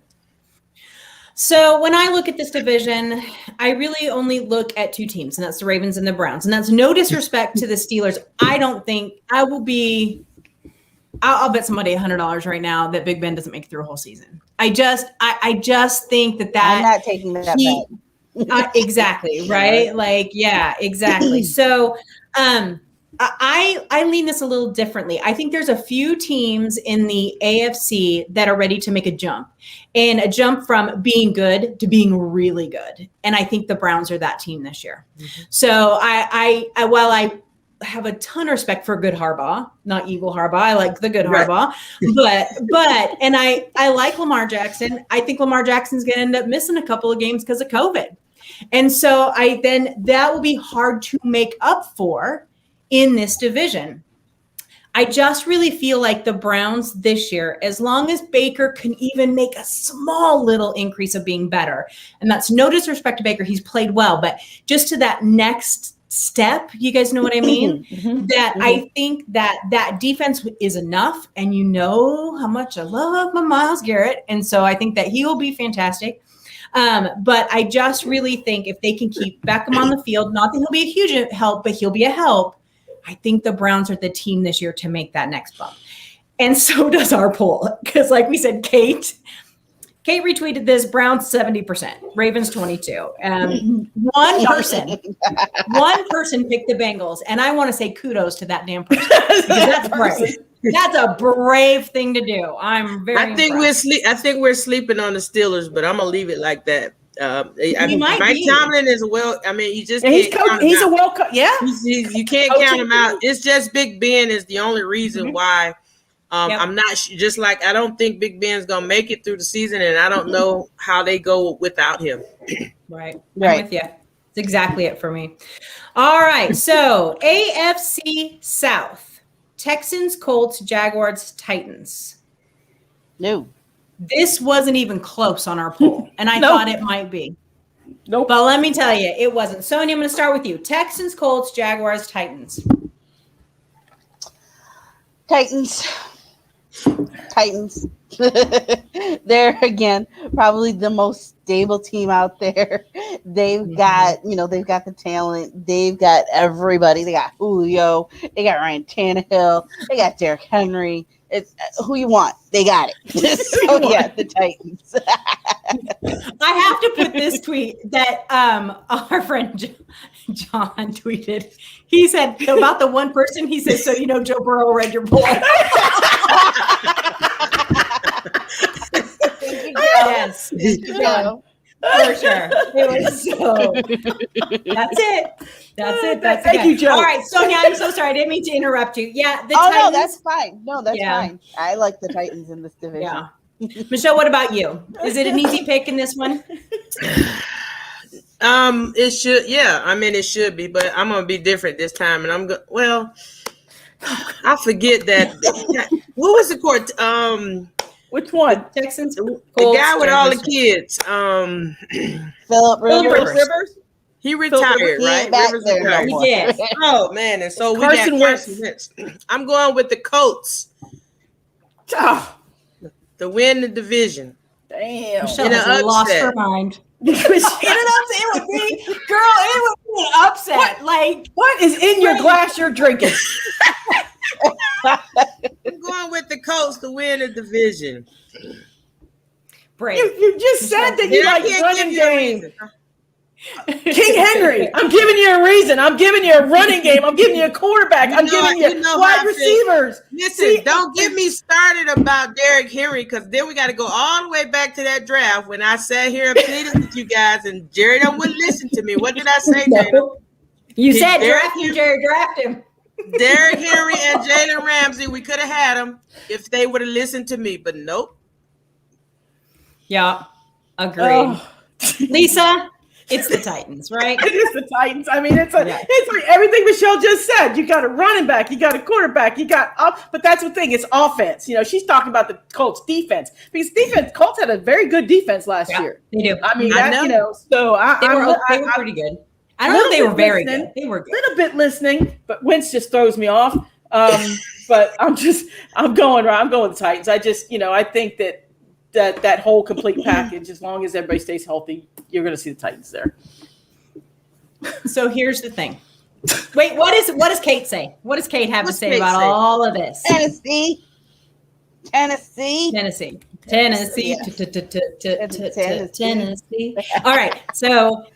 So when I look at this division, I really only look at two teams, and that's the Ravens and the Browns. And that's no disrespect to the Steelers. I don't think I will be. I'll bet somebody $100 right now that Big Ben doesn't make it through a whole season. I just think that I'm not taking that bet. Exactly. Right. Like, yeah, exactly. So, I lean this a little differently. I think there's a few teams in the AFC that are ready to make a jump from being good to being really good. And I think the Browns are that team this year. So while I have a ton of respect for good Harbaugh, not evil Harbaugh. I like the good Harbaugh, but I like Lamar Jackson. I think Lamar Jackson's going to end up missing a couple of games because of COVID. And so that will be hard to make up for in this division. I just really feel like the Browns this year, as long as Baker can even make a small little increase of being better, and that's no disrespect to Baker, he's played well, but just to that next step, you guys know what I mean? That I think that defense is enough, and you know how much I love my Myles Garrett, and so I think that he will be fantastic. But I just really think if they can keep Beckham on the field, not that he'll be a huge help, but he'll be a help. I think the Browns are the team this year to make that next bump. And so does our poll. Because like we said, Kate retweeted this, Browns 70%, Ravens 22. One person picked the Bengals. And I want to say kudos to that damn person. That's brave. That's a brave thing to do. I'm very I think we're sleeping on the Steelers, but I'm gonna leave it like that. Mike Tomlin is well. I mean, you just he's a well. You can't count him out. It's just Big Ben is the only reason why. I'm not just like I don't think Big Ben's gonna make it through the season, and I don't know how they go without him. Right. I'm with you. It's exactly it for me. All right. So AFC South. Texans, Colts, Jaguars, Titans. No. This wasn't even close on our poll, and I thought it might be. Nope. But let me tell you, it wasn't. Sonia, I'm going to start with you. Texans, Colts, Jaguars, Titans. Titans. They're again probably the most stable team out there. They've got, they've got the talent. They've got everybody. They got Julio. They got Ryan Tannehill. They got Derrick Henry. It's who you want. They got it. So yeah, the Titans. I have to put this tweet that our friend John tweeted. He said about the one person. He says, "So Joe Burrow read your poll." Yes, John, for sure. It was so. That's it. Thank you, Joe. All right, Sonia, I'm so sorry. I didn't mean to interrupt you. Yeah, the Titans. No, that's fine. No, that's fine. I like the Titans in this division. Yeah. Michelle, what about you? Is it an easy pick in this one? It should. Yeah, I mean it should be, but I'm gonna be different this time, and I forget that. What was the court? Which one? Texans. The guy with all the kids. Philip Rivers. He retired, right? Rivers retired. He did. Oh man, and so Carson Wentz. I'm going with the Colts. To win the division. Damn. Michelle has lost her mind. It would be an upset. What is in your glass you're drinking? I'm going with the Colts to win the division. Brave. You just said that you like running game. King Henry, I'm giving you a reason. I'm giving you a running game. I'm giving you a quarterback. I'm giving you wide receivers. Listen, don't get me started about Derrick Henry, because then we got to go all the way back to that draft when I sat here and pleaded with you guys, and Jerry wouldn't listen to me. What did I say, Dana? You said draft him, Jerry. Draft him. Derrick Henry and Jalen Ramsey, we could have had them if they would have listened to me, but nope. Yeah, agreed. Lisa, it's the Titans, right? It is the Titans. I mean, it's like everything Michelle just said. You got a running back, you got a quarterback, but that's the thing. It's offense. She's talking about the Colts defense, because Colts had a very good defense last year. They do. I mean, so they were pretty good. I don't know if they were very good. They were good. A little bit listening, but Wentz just throws me off. But I'm going with the Titans. I just, I think that whole complete package, as long as everybody stays healthy, you're going to see the Titans there. So here's the thing. Wait, what does Kate say? What does Kate have to say about all of this? Tennessee. All right. So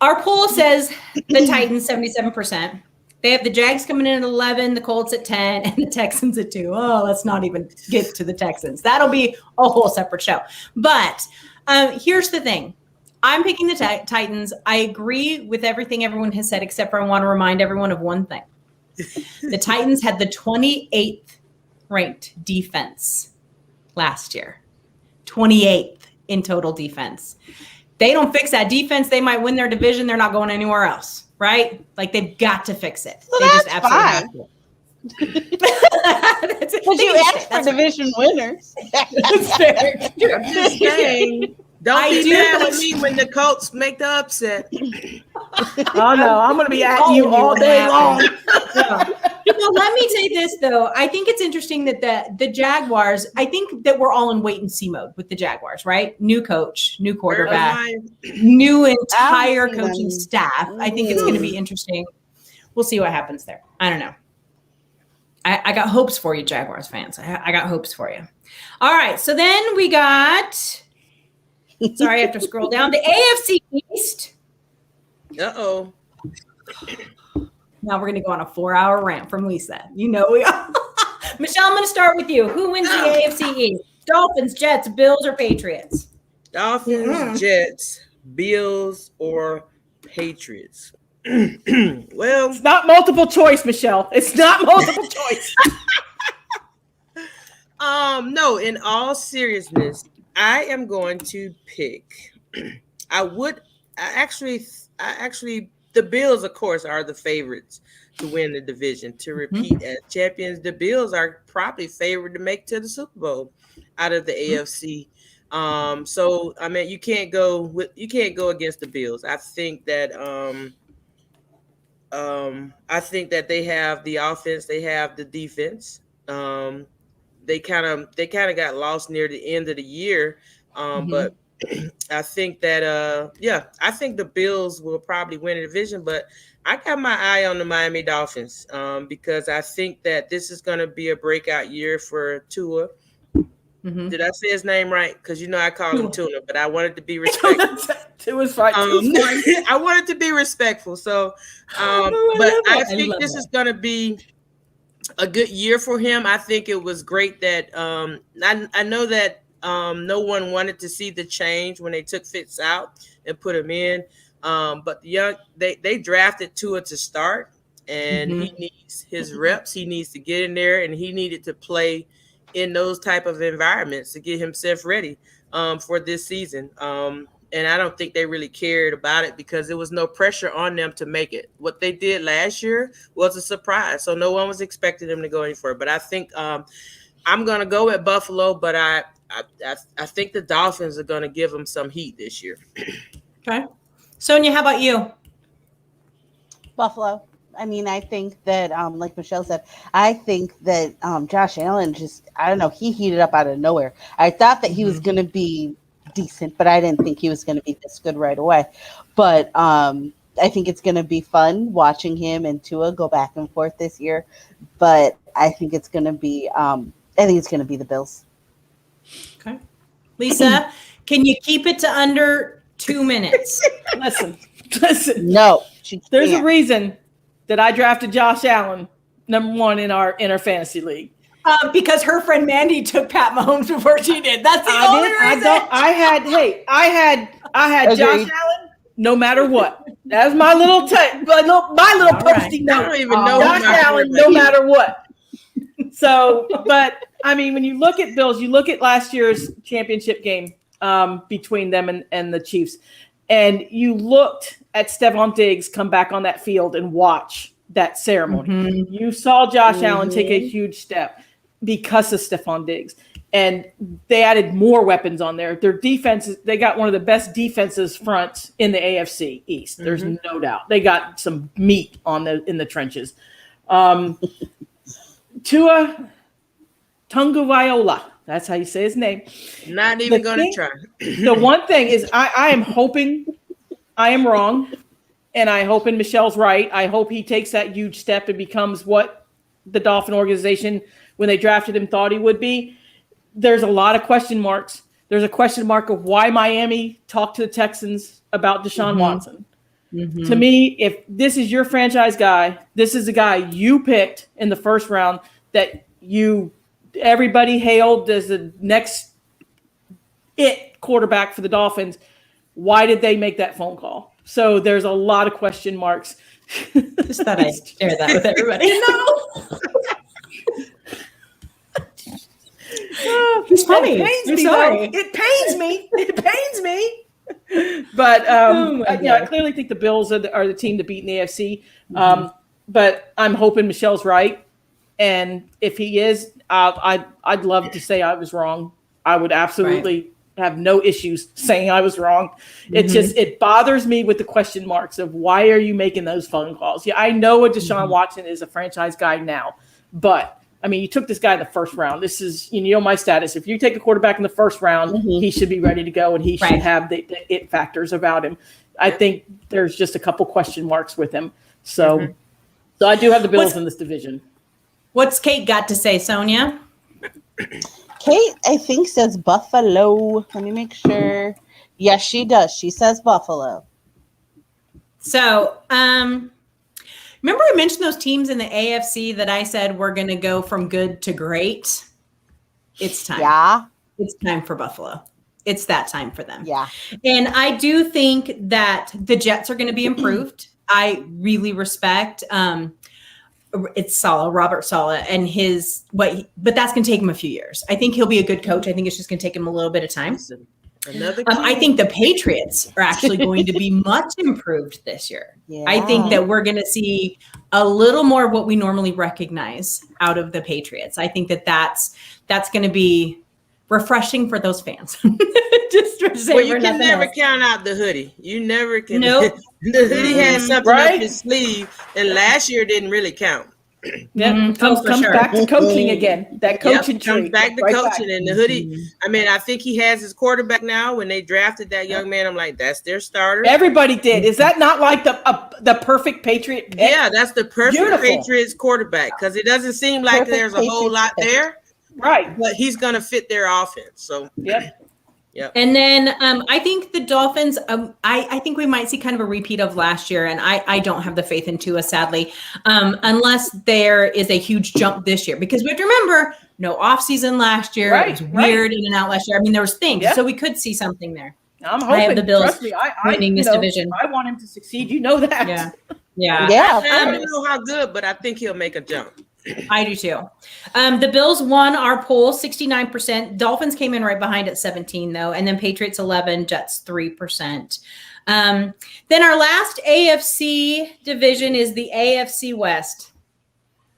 our poll says the Titans 77%. They have the Jags coming in at 11, the Colts at 10, and the Texans at 2. Oh, let's not even get to the Texans. That'll be a whole separate show. But here's the thing. I'm picking the Titans. I agree with everything everyone has said, except for I want to remind everyone of one thing. The Titans had the 28th ranked defense last year. 28th in total defense. They don't fix that defense, they might win their division. They're not going anywhere else, right? Like, they've got to fix it. Well, they that's just absolutely fine. have to. But you asked for division winners. That's fair. I'm just saying. Don't be mad with me when the Colts make the upset. Oh no, I'm going to be at you all day long. Let me say this though. I think it's interesting that the Jaguars. I think that we're all in wait and see mode with the Jaguars, right? New coach, new quarterback, new entire coaching staff. I think it's going to be interesting. We'll see what happens there. I don't know. I got hopes for you, Jaguars fans. I got hopes for you. All right. So then we got. Sorry, I have to scroll down. The AFC East. Uh-oh. Now we're going to go on a 4-hour rant from Lisa. You know we are. Michelle, I'm going to start with you. Who wins the AFC East? Dolphins, Jets, Bills, or Patriots? Dolphins, Jets, Bills, or Patriots? Well, it's not multiple choice, Michelle. It's not multiple choice. No, in all seriousness, I am going to pick. Actually, the Bills, of course, are the favorites to win the division. To repeat as champions, the Bills are probably favored to make to the Super Bowl out of the AFC. So I mean, you can't go against the Bills. I think that they have the offense, they have the defense. They kind of got lost near the end of the year, but I think that I think the Bills will probably win the division. But I got my eye on the Miami Dolphins because I think that this is going to be a breakout year for Tua. Did I say his name right? Because I call him Tuna, but I wanted to be respectful. Tua's fine. I wanted to be respectful. So, I think this is going to be a good year for him. I think it was great that I know that no one wanted to see the change when they took Fitz out and put him in. But they drafted Tua to start, and he needs his reps. He needs to get in there, and he needed to play in those type of environments to get himself ready for this season. And I don't think they really cared about it because there was no pressure on them to make it. What they did last year was a surprise. So no one was expecting them to go any further. But I think I'm going to go with Buffalo, but I think the Dolphins are going to give them some heat this year. Okay. Sonia, how about you? Buffalo. I mean, I think that, like Michelle said, I think that Josh Allen he heated up out of nowhere. I thought that he was going to be decent, but I didn't think he was going to be this good right away. But I think it's going to be fun watching him and Tua go back and forth this year. But I think it's going to be, the Bills. Okay. Lisa, can you keep it to under 2 minutes? Listen. No, there's a reason that I drafted Josh Allen number 1 in our fantasy league. Because her friend Mandy took Pat Mahomes before she did. That's the only reason. I had Josh Allen no matter what. That's my little posting note. I don't even know Josh Allen no matter what. So, but I mean, when you look at Bills, you look at last year's championship game between them and the Chiefs, and you looked at Stephon Diggs come back on that field and watch that ceremony. You saw Josh Allen take a huge step because of Stephon Diggs. And they added more weapons on there. Their defense, they got one of the best defenses fronts in the AFC East. There's no doubt. They got some meat in the trenches. Tua Tagovailoa. That's how you say his name. Not even going to try. The one thing is I am hoping I am wrong, and I hope Michelle's right. I hope he takes that huge step and becomes what the Dolphin organization, when they drafted him, thought he would be. There's a lot of question marks. There's a question mark of why Miami talked to the Texans about Deshaun Watson. To me, if this is your franchise guy, this is the guy you picked in the first round that everybody hailed as the next quarterback for the Dolphins. Why did they make that phone call? So there's a lot of question marks. Just thought I'd share that with everybody. It's funny. It pains me. But I clearly think the Bills are the team to beat in the AFC. But I'm hoping Michelle's right. And if he is, I'd love to say I was wrong. I would absolutely have no issues saying I was wrong. It just, it bothers me with the question marks of why are you making those phone calls? Yeah, I know a Deshaun Watson is a franchise guy now, but I mean, you took this guy in the first round. This is, you know, my status. If you take a quarterback in the first round, he should be ready to go, and he should have the it factors about him. I think there's just a couple question marks with him. So, so I do have the Bills in this division. What's Kate got to say, Sonia? Kate, I think, says Buffalo. Let me make sure. Yes, she does. She says Buffalo. So, remember I mentioned those teams in the AFC that I said we're going to go from good to great? It's time. Yeah. It's time for Buffalo. It's that time for them. Yeah. And I do think that the Jets are going to be improved. I really respect it's Robert Saleh and but that's going to take him a few years. I think he'll be a good coach. I think it's just going to take him a little bit of time. I think the Patriots are actually going to be much improved this year. Yeah. I think that we're going to see a little more of what we normally recognize out of the Patriots. I think that that's going to be refreshing for those fans. Just to say, well, you can never count out the hoodie. You never can. Nope. The hoodie had something up his sleeve, and last year didn't really count. Comes back to coaching again. That coaching comes back to coaching, and the hoodie. I mean, I think he has his quarterback now. When they drafted that young man, I'm like, that's their starter. Everybody did. Is that not like the perfect Patriot pick? Yeah, that's the perfect Patriots quarterback, because it doesn't seem like there's a whole lot there. Right. But he's going to fit their offense. So, yep. And then I think the Dolphins, I think we might see kind of a repeat of last year. And I don't have the faith in Tua, sadly, unless there is a huge jump this year. Because we have to remember, no offseason last year. It was weird in and out last year. I mean, there was things. So we could see something there. I'm hoping. I have the Bills Trust me, winning this division. I want him to succeed. You know that. Yeah. I don't know how good, but I think he'll make a jump. I do too. The Bills won our poll 69%. Dolphins came in right behind at 17 though. And then Patriots 11, Jets 3%. Then our last AFC division is the AFC West.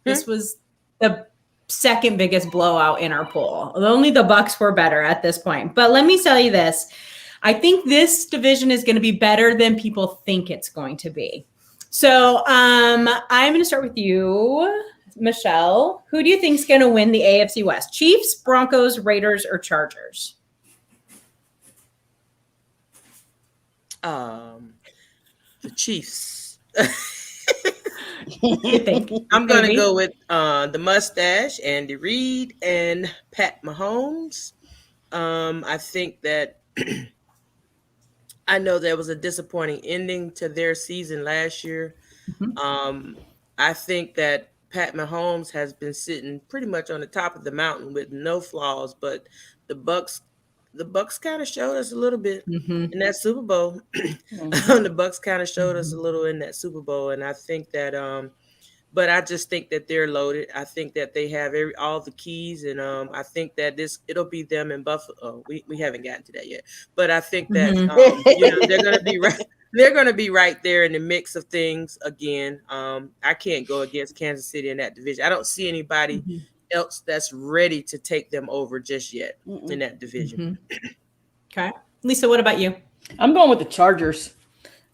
This was the second biggest blowout in our poll. Only the Bucs were better at this point. But let me tell you this. I think this division is going to be better than people think it's going to be. So I'm going to start with you, Michelle. Who do you think is going to win the AFC West? Chiefs, Broncos, Raiders, or Chargers? The Chiefs. You think? I'm going to go with the mustache, Andy Reid, and Pat Mahomes. I think that I know there was a disappointing ending to their season last year. I think that Pat Mahomes has been sitting pretty much on the top of the mountain with no flaws, but the Bucs kind of showed us a little bit in that Super Bowl. The Bucs kind of showed us a little in that Super Bowl, and I think that but I just think that they're loaded. I think that they have all the keys, and I think that it'll be them in Buffalo. Oh, we haven't gotten to that yet, but I think that they're going to be right. They're going to be right there in the mix of things again. I can't go against Kansas City in that division. I don't see anybody else that's ready to take them over just yet in that division. Okay, Lisa, what about you? I'm going with the Chargers.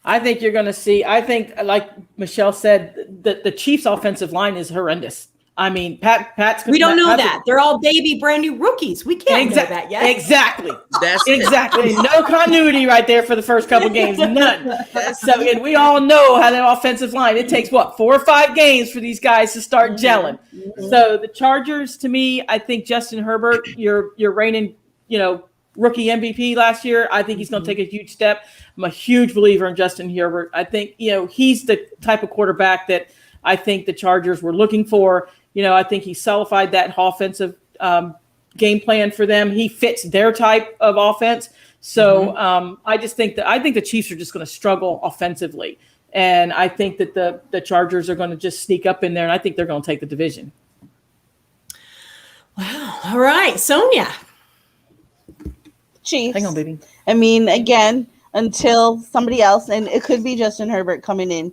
I think you're going to see. I think, like Michelle said, the Chiefs' offensive line is horrendous. I mean, Pat's. We don't know that. They're all baby, brand new rookies. We can't know that yet. Exactly. That's exactly. No continuity right there for the first couple games. None. So, and we all know how that offensive line. It takes 4 or 5 games for these guys to start gelling. So the Chargers, to me, I think Justin Herbert, your reigning, rookie MVP last year. I think he's going to take a huge step. I'm a huge believer in Justin Herbert. I think, he's the type of quarterback that I think the Chargers were looking for. I think he solidified that offensive game plan for them. He fits their type of offense. So I think the Chiefs are just going to struggle offensively. And I think that the Chargers are going to just sneak up in there, and I think they're going to take the division. Wow. All right. Sonia. Chiefs. Hang on, baby. I mean, again, until somebody else, and it could be Justin Herbert coming in,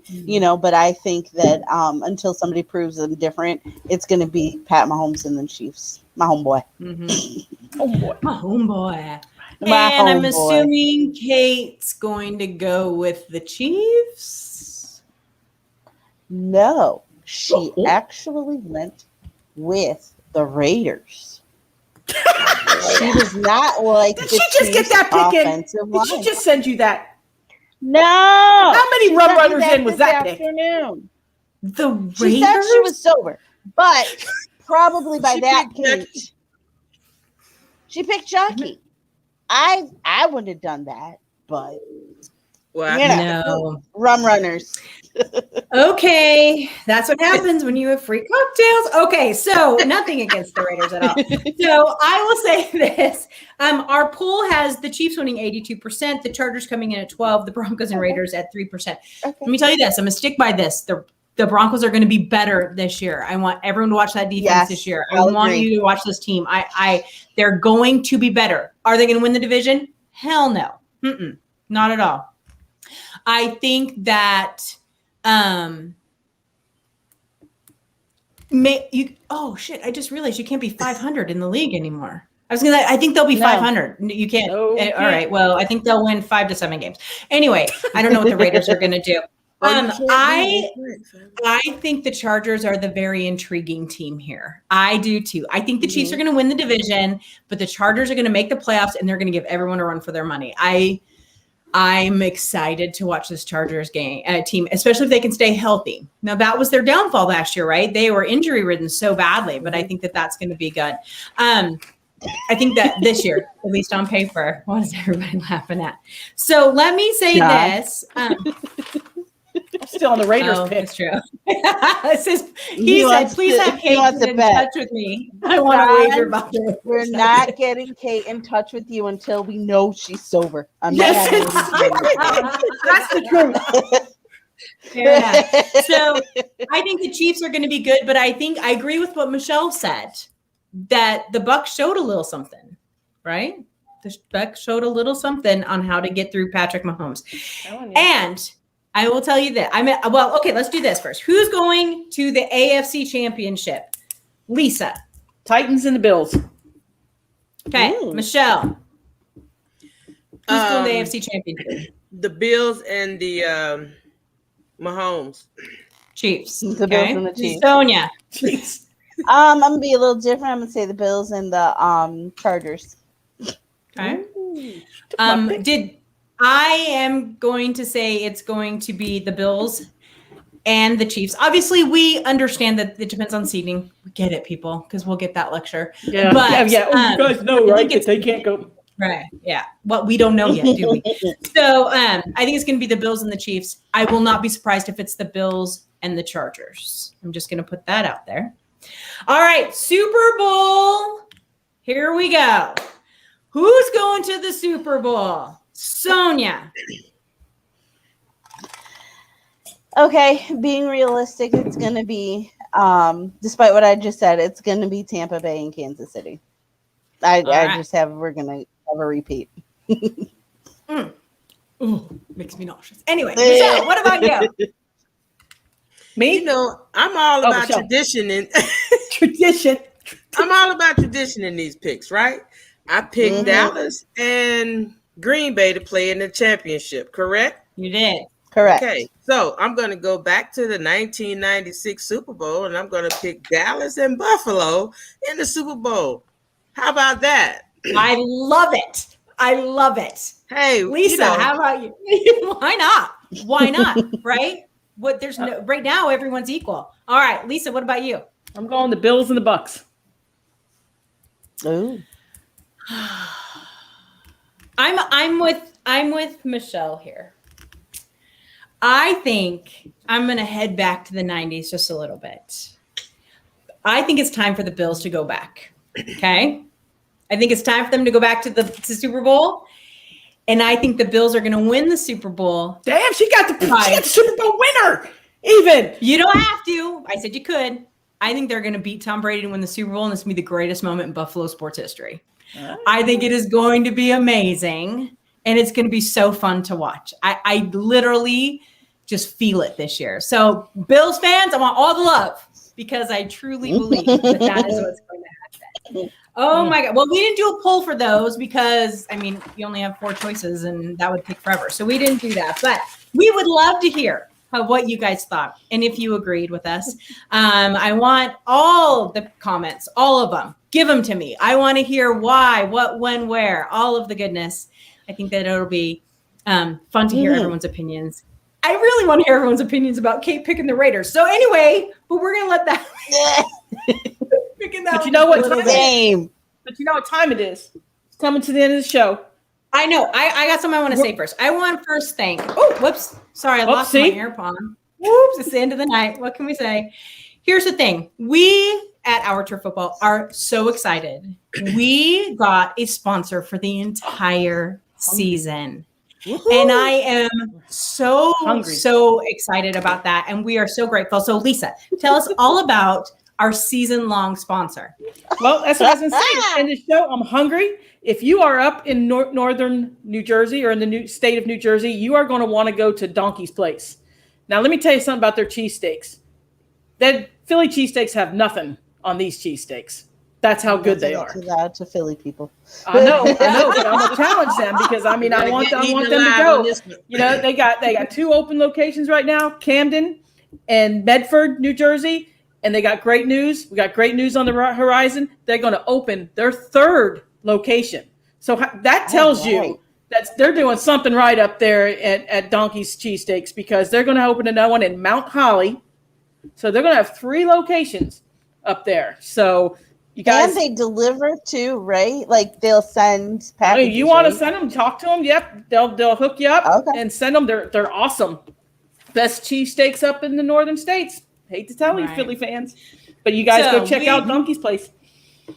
but I think that until somebody proves them different, it's going to be Pat Mahomes and the Chiefs. My homeboy. Homeboy. My homeboy. My And I'm homeboy. assuming Kate's going to go with the Chiefs. No, she actually went with the Raiders. She does not like Did the she just get Chiefs' that pick in? offensive Did line. she just send you that? No. How many rum runners in was this that, Nick? afternoon? The Raiders? She said she was sober, but probably by that point, she picked Chucky. I wouldn't have done that, but No. rum runners. Okay, that's what happens when you have free cocktails. Okay, so nothing against the Raiders at all. So I will say this: our poll has the Chiefs winning 82%, the Chargers coming in at 12%, the Broncos and Raiders at 3%. Let me tell you this: I'm gonna stick by this. The Broncos are going to be better this year. I want everyone to watch that defense this year. I want you to watch this team. They're going to be better. Are they going to win the division? Hell no. Not at all. I think that oh shit, I just realized you can't be 500 in the league anymore. I think they'll be 500. You can't. Okay. All right. Well, I think they'll win 5 to 7 games. Anyway, I don't know what the Raiders are going to do. I think the Chargers are the very intriguing team here. I do too. I think the Chiefs are going to win the division, but the Chargers are going to make the playoffs and they're going to give everyone a run for their money. I'm excited to watch this Chargers team, especially if they can stay healthy. Now, that was their downfall last year, right? They were injury ridden so badly, but I think that that's going to be good. I think that this year, at least on paper, what is everybody laughing at? So let me say this. Still on the Raiders pick. That's true. He said, please have Kate in touch with me. I want to wager about this. We're not getting Kate in touch with you until we know she's sober. I'm not having That's the truth. Fair enough. So I think the Chiefs are going to be good, but I agree with what Michelle said, that the Bucs showed a little something, right? The Bucs showed a little something on how to get through Patrick Mahomes. And I will tell you that. Okay, let's do this first. Who's going to the AFC Championship? Lisa. Titans and the Bills. Okay, Michelle. Who's going to the AFC Championship? The Bills and the Mahomes. Chiefs. The Bills and the Chiefs. Sonia. Chiefs. I'm gonna be a little different. I'm gonna say the Bills and the Chargers. Okay. I am going to say it's going to be the Bills and the Chiefs. Obviously, we understand that it depends on seeding. We get it, people, because we'll get that lecture. Yeah, but, you guys know, right? That they can't go. Right. Yeah. Well, we don't know yet, do we? So I think it's going to be the Bills and the Chiefs. I will not be surprised if it's the Bills and the Chargers. I'm just going to put that out there. All right. Super Bowl. Here we go. Who's going to the Super Bowl? Sonia. Okay, being realistic, it's going to be, despite what I just said, it's going to be Tampa Bay and Kansas City. We're going to have a repeat. Ooh, makes me nauseous. Anyway, Michelle, what about you? Me? You know, I'm all about Michelle. tradition and Tradition. I'm all about tradition in these picks, right? I picked Dallas and Green Bay to play in the championship, correct? You did. Correct. Okay, so I'm going to go back to the 1996 Super Bowl, and I'm going to pick Dallas and Buffalo in the Super Bowl. How about that? I love it. I love it. Hey, Lisa, how about you? Why not? Why not? Right? Right now everyone's equal. All right, Lisa, what about you? I'm going the Bills and the Bucks. Ooh. I'm with Michelle here. I think I'm going to head back to the 90s just a little bit. I think it's time for the Bills to go back. Okay? I think it's time for them to go back to the Super Bowl. And I think the Bills are going to win the Super Bowl. Damn, she got the Super Bowl winner. Even. You don't have to. I said you could. I think they're going to beat Tom Brady and win the Super Bowl, and this will be the greatest moment in Buffalo sports history. I think it is going to be amazing. and it's going to be so fun to watch. I literally just feel it this year. So Bills fans, I want all the love because I truly believe that is what's going to happen. Oh my God. Well, we didn't do a poll for those because, I mean, you only have 4 choices and that would take forever. So we didn't do that, but we would love to hear what you guys thought and if you agreed with us. I want all the comments, all of them. Give them to me. I want to hear why, what, when, where, all of the goodness. I think that it'll be fun to hear everyone's opinions. I really want to hear everyone's opinions about Kate picking the Raiders. So anyway, but we're going to let that. But you know what time it is. But you know what time it is. It's coming to the end of the show. I know. I got something I want to say first. I want to first thank. Oh, whoops. Sorry, I lost my AirPod. Whoops. It's the end of the night. What can we say? Here's the thing. We at Our Turf Football are so excited. We got a sponsor for the entire season. Woo-hoo. And I am so excited about that. And we are so grateful. So Lisa, tell us all about our season-long sponsor. Well, that's what I was going to say. In the show, I'm hungry. If you are up in northern New Jersey or in the new state of New Jersey, you are going to want to go to Donkey's Place. Now, let me tell you something about their cheesesteaks. That Philly cheesesteaks have nothing on these cheesesteaks. That's how good they are. Too loud to Philly people. I know, but I'm gonna challenge them because I mean I want them to go. You know, they got 2 open locations right now, Camden and Medford, New Jersey, and they got great news. We got great news on the horizon. They're going to open their 3rd location. So that tells you that they're doing something right up there at Donkey's Cheesesteaks because they're going to open another one in Mount Holly. So they're going to have 3 locations up there. So you guys, and they deliver too, right? Like they'll send packages. You want to send them? Talk to them. Yep, they'll hook you up and send them. They're awesome. Best cheesesteaks up in the northern states. Hate to tell you, Philly fans, but you guys go check out Donkey's Place.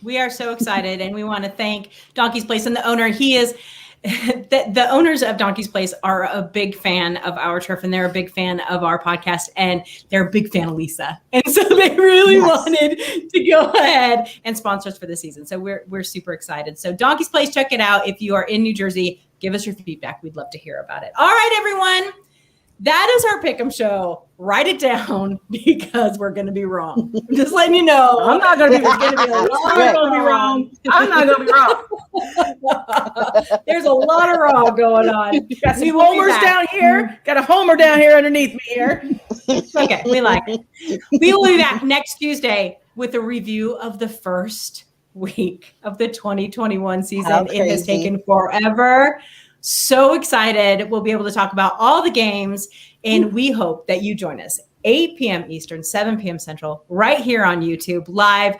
We are so excited, and we want to thank Donkey's Place and the owner. He is. The owners of Donkey's Place are a big fan of Our Turf, and they're a big fan of our podcast, and they're a big fan of Lisa. And so they really wanted to go ahead and sponsor us for the season. So we're super excited. So Donkey's Place, check it out. If you are in New Jersey, give us your feedback. We'd love to hear about it. All right, everyone. That is our Pick'em show. Write it down because we're going to be wrong. I'm just letting you know. I'm not going to be wrong. I'm not going to be wrong. There's a lot of wrong going on. Got some homers down here. Got a homer down here underneath me here. Okay, we like it. We will be back next Tuesday with a review of the first week of the 2021 season. It has taken forever. So excited. We'll be able to talk about all the games, and we hope that you join us 8 p.m. Eastern, 7 p.m. Central, right here on YouTube live.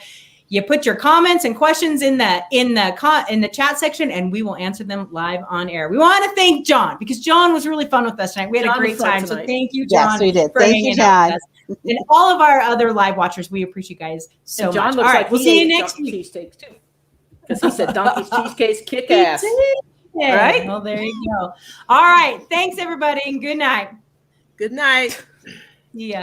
You put your comments and questions in the chat section, and we will answer them live on air. We want to thank John because John was really fun with us tonight. We had a great time. So thank you, John. Yes, we did. Thank you, John. And all of our other live watchers, we appreciate you guys so much. John looks like we'll see you next week. Cheesesteaks too, because he said Donkey's cheesesteaks kick ass. All right. Well, there you go. All right. Thanks, everybody, and good night. Good night. Yeah.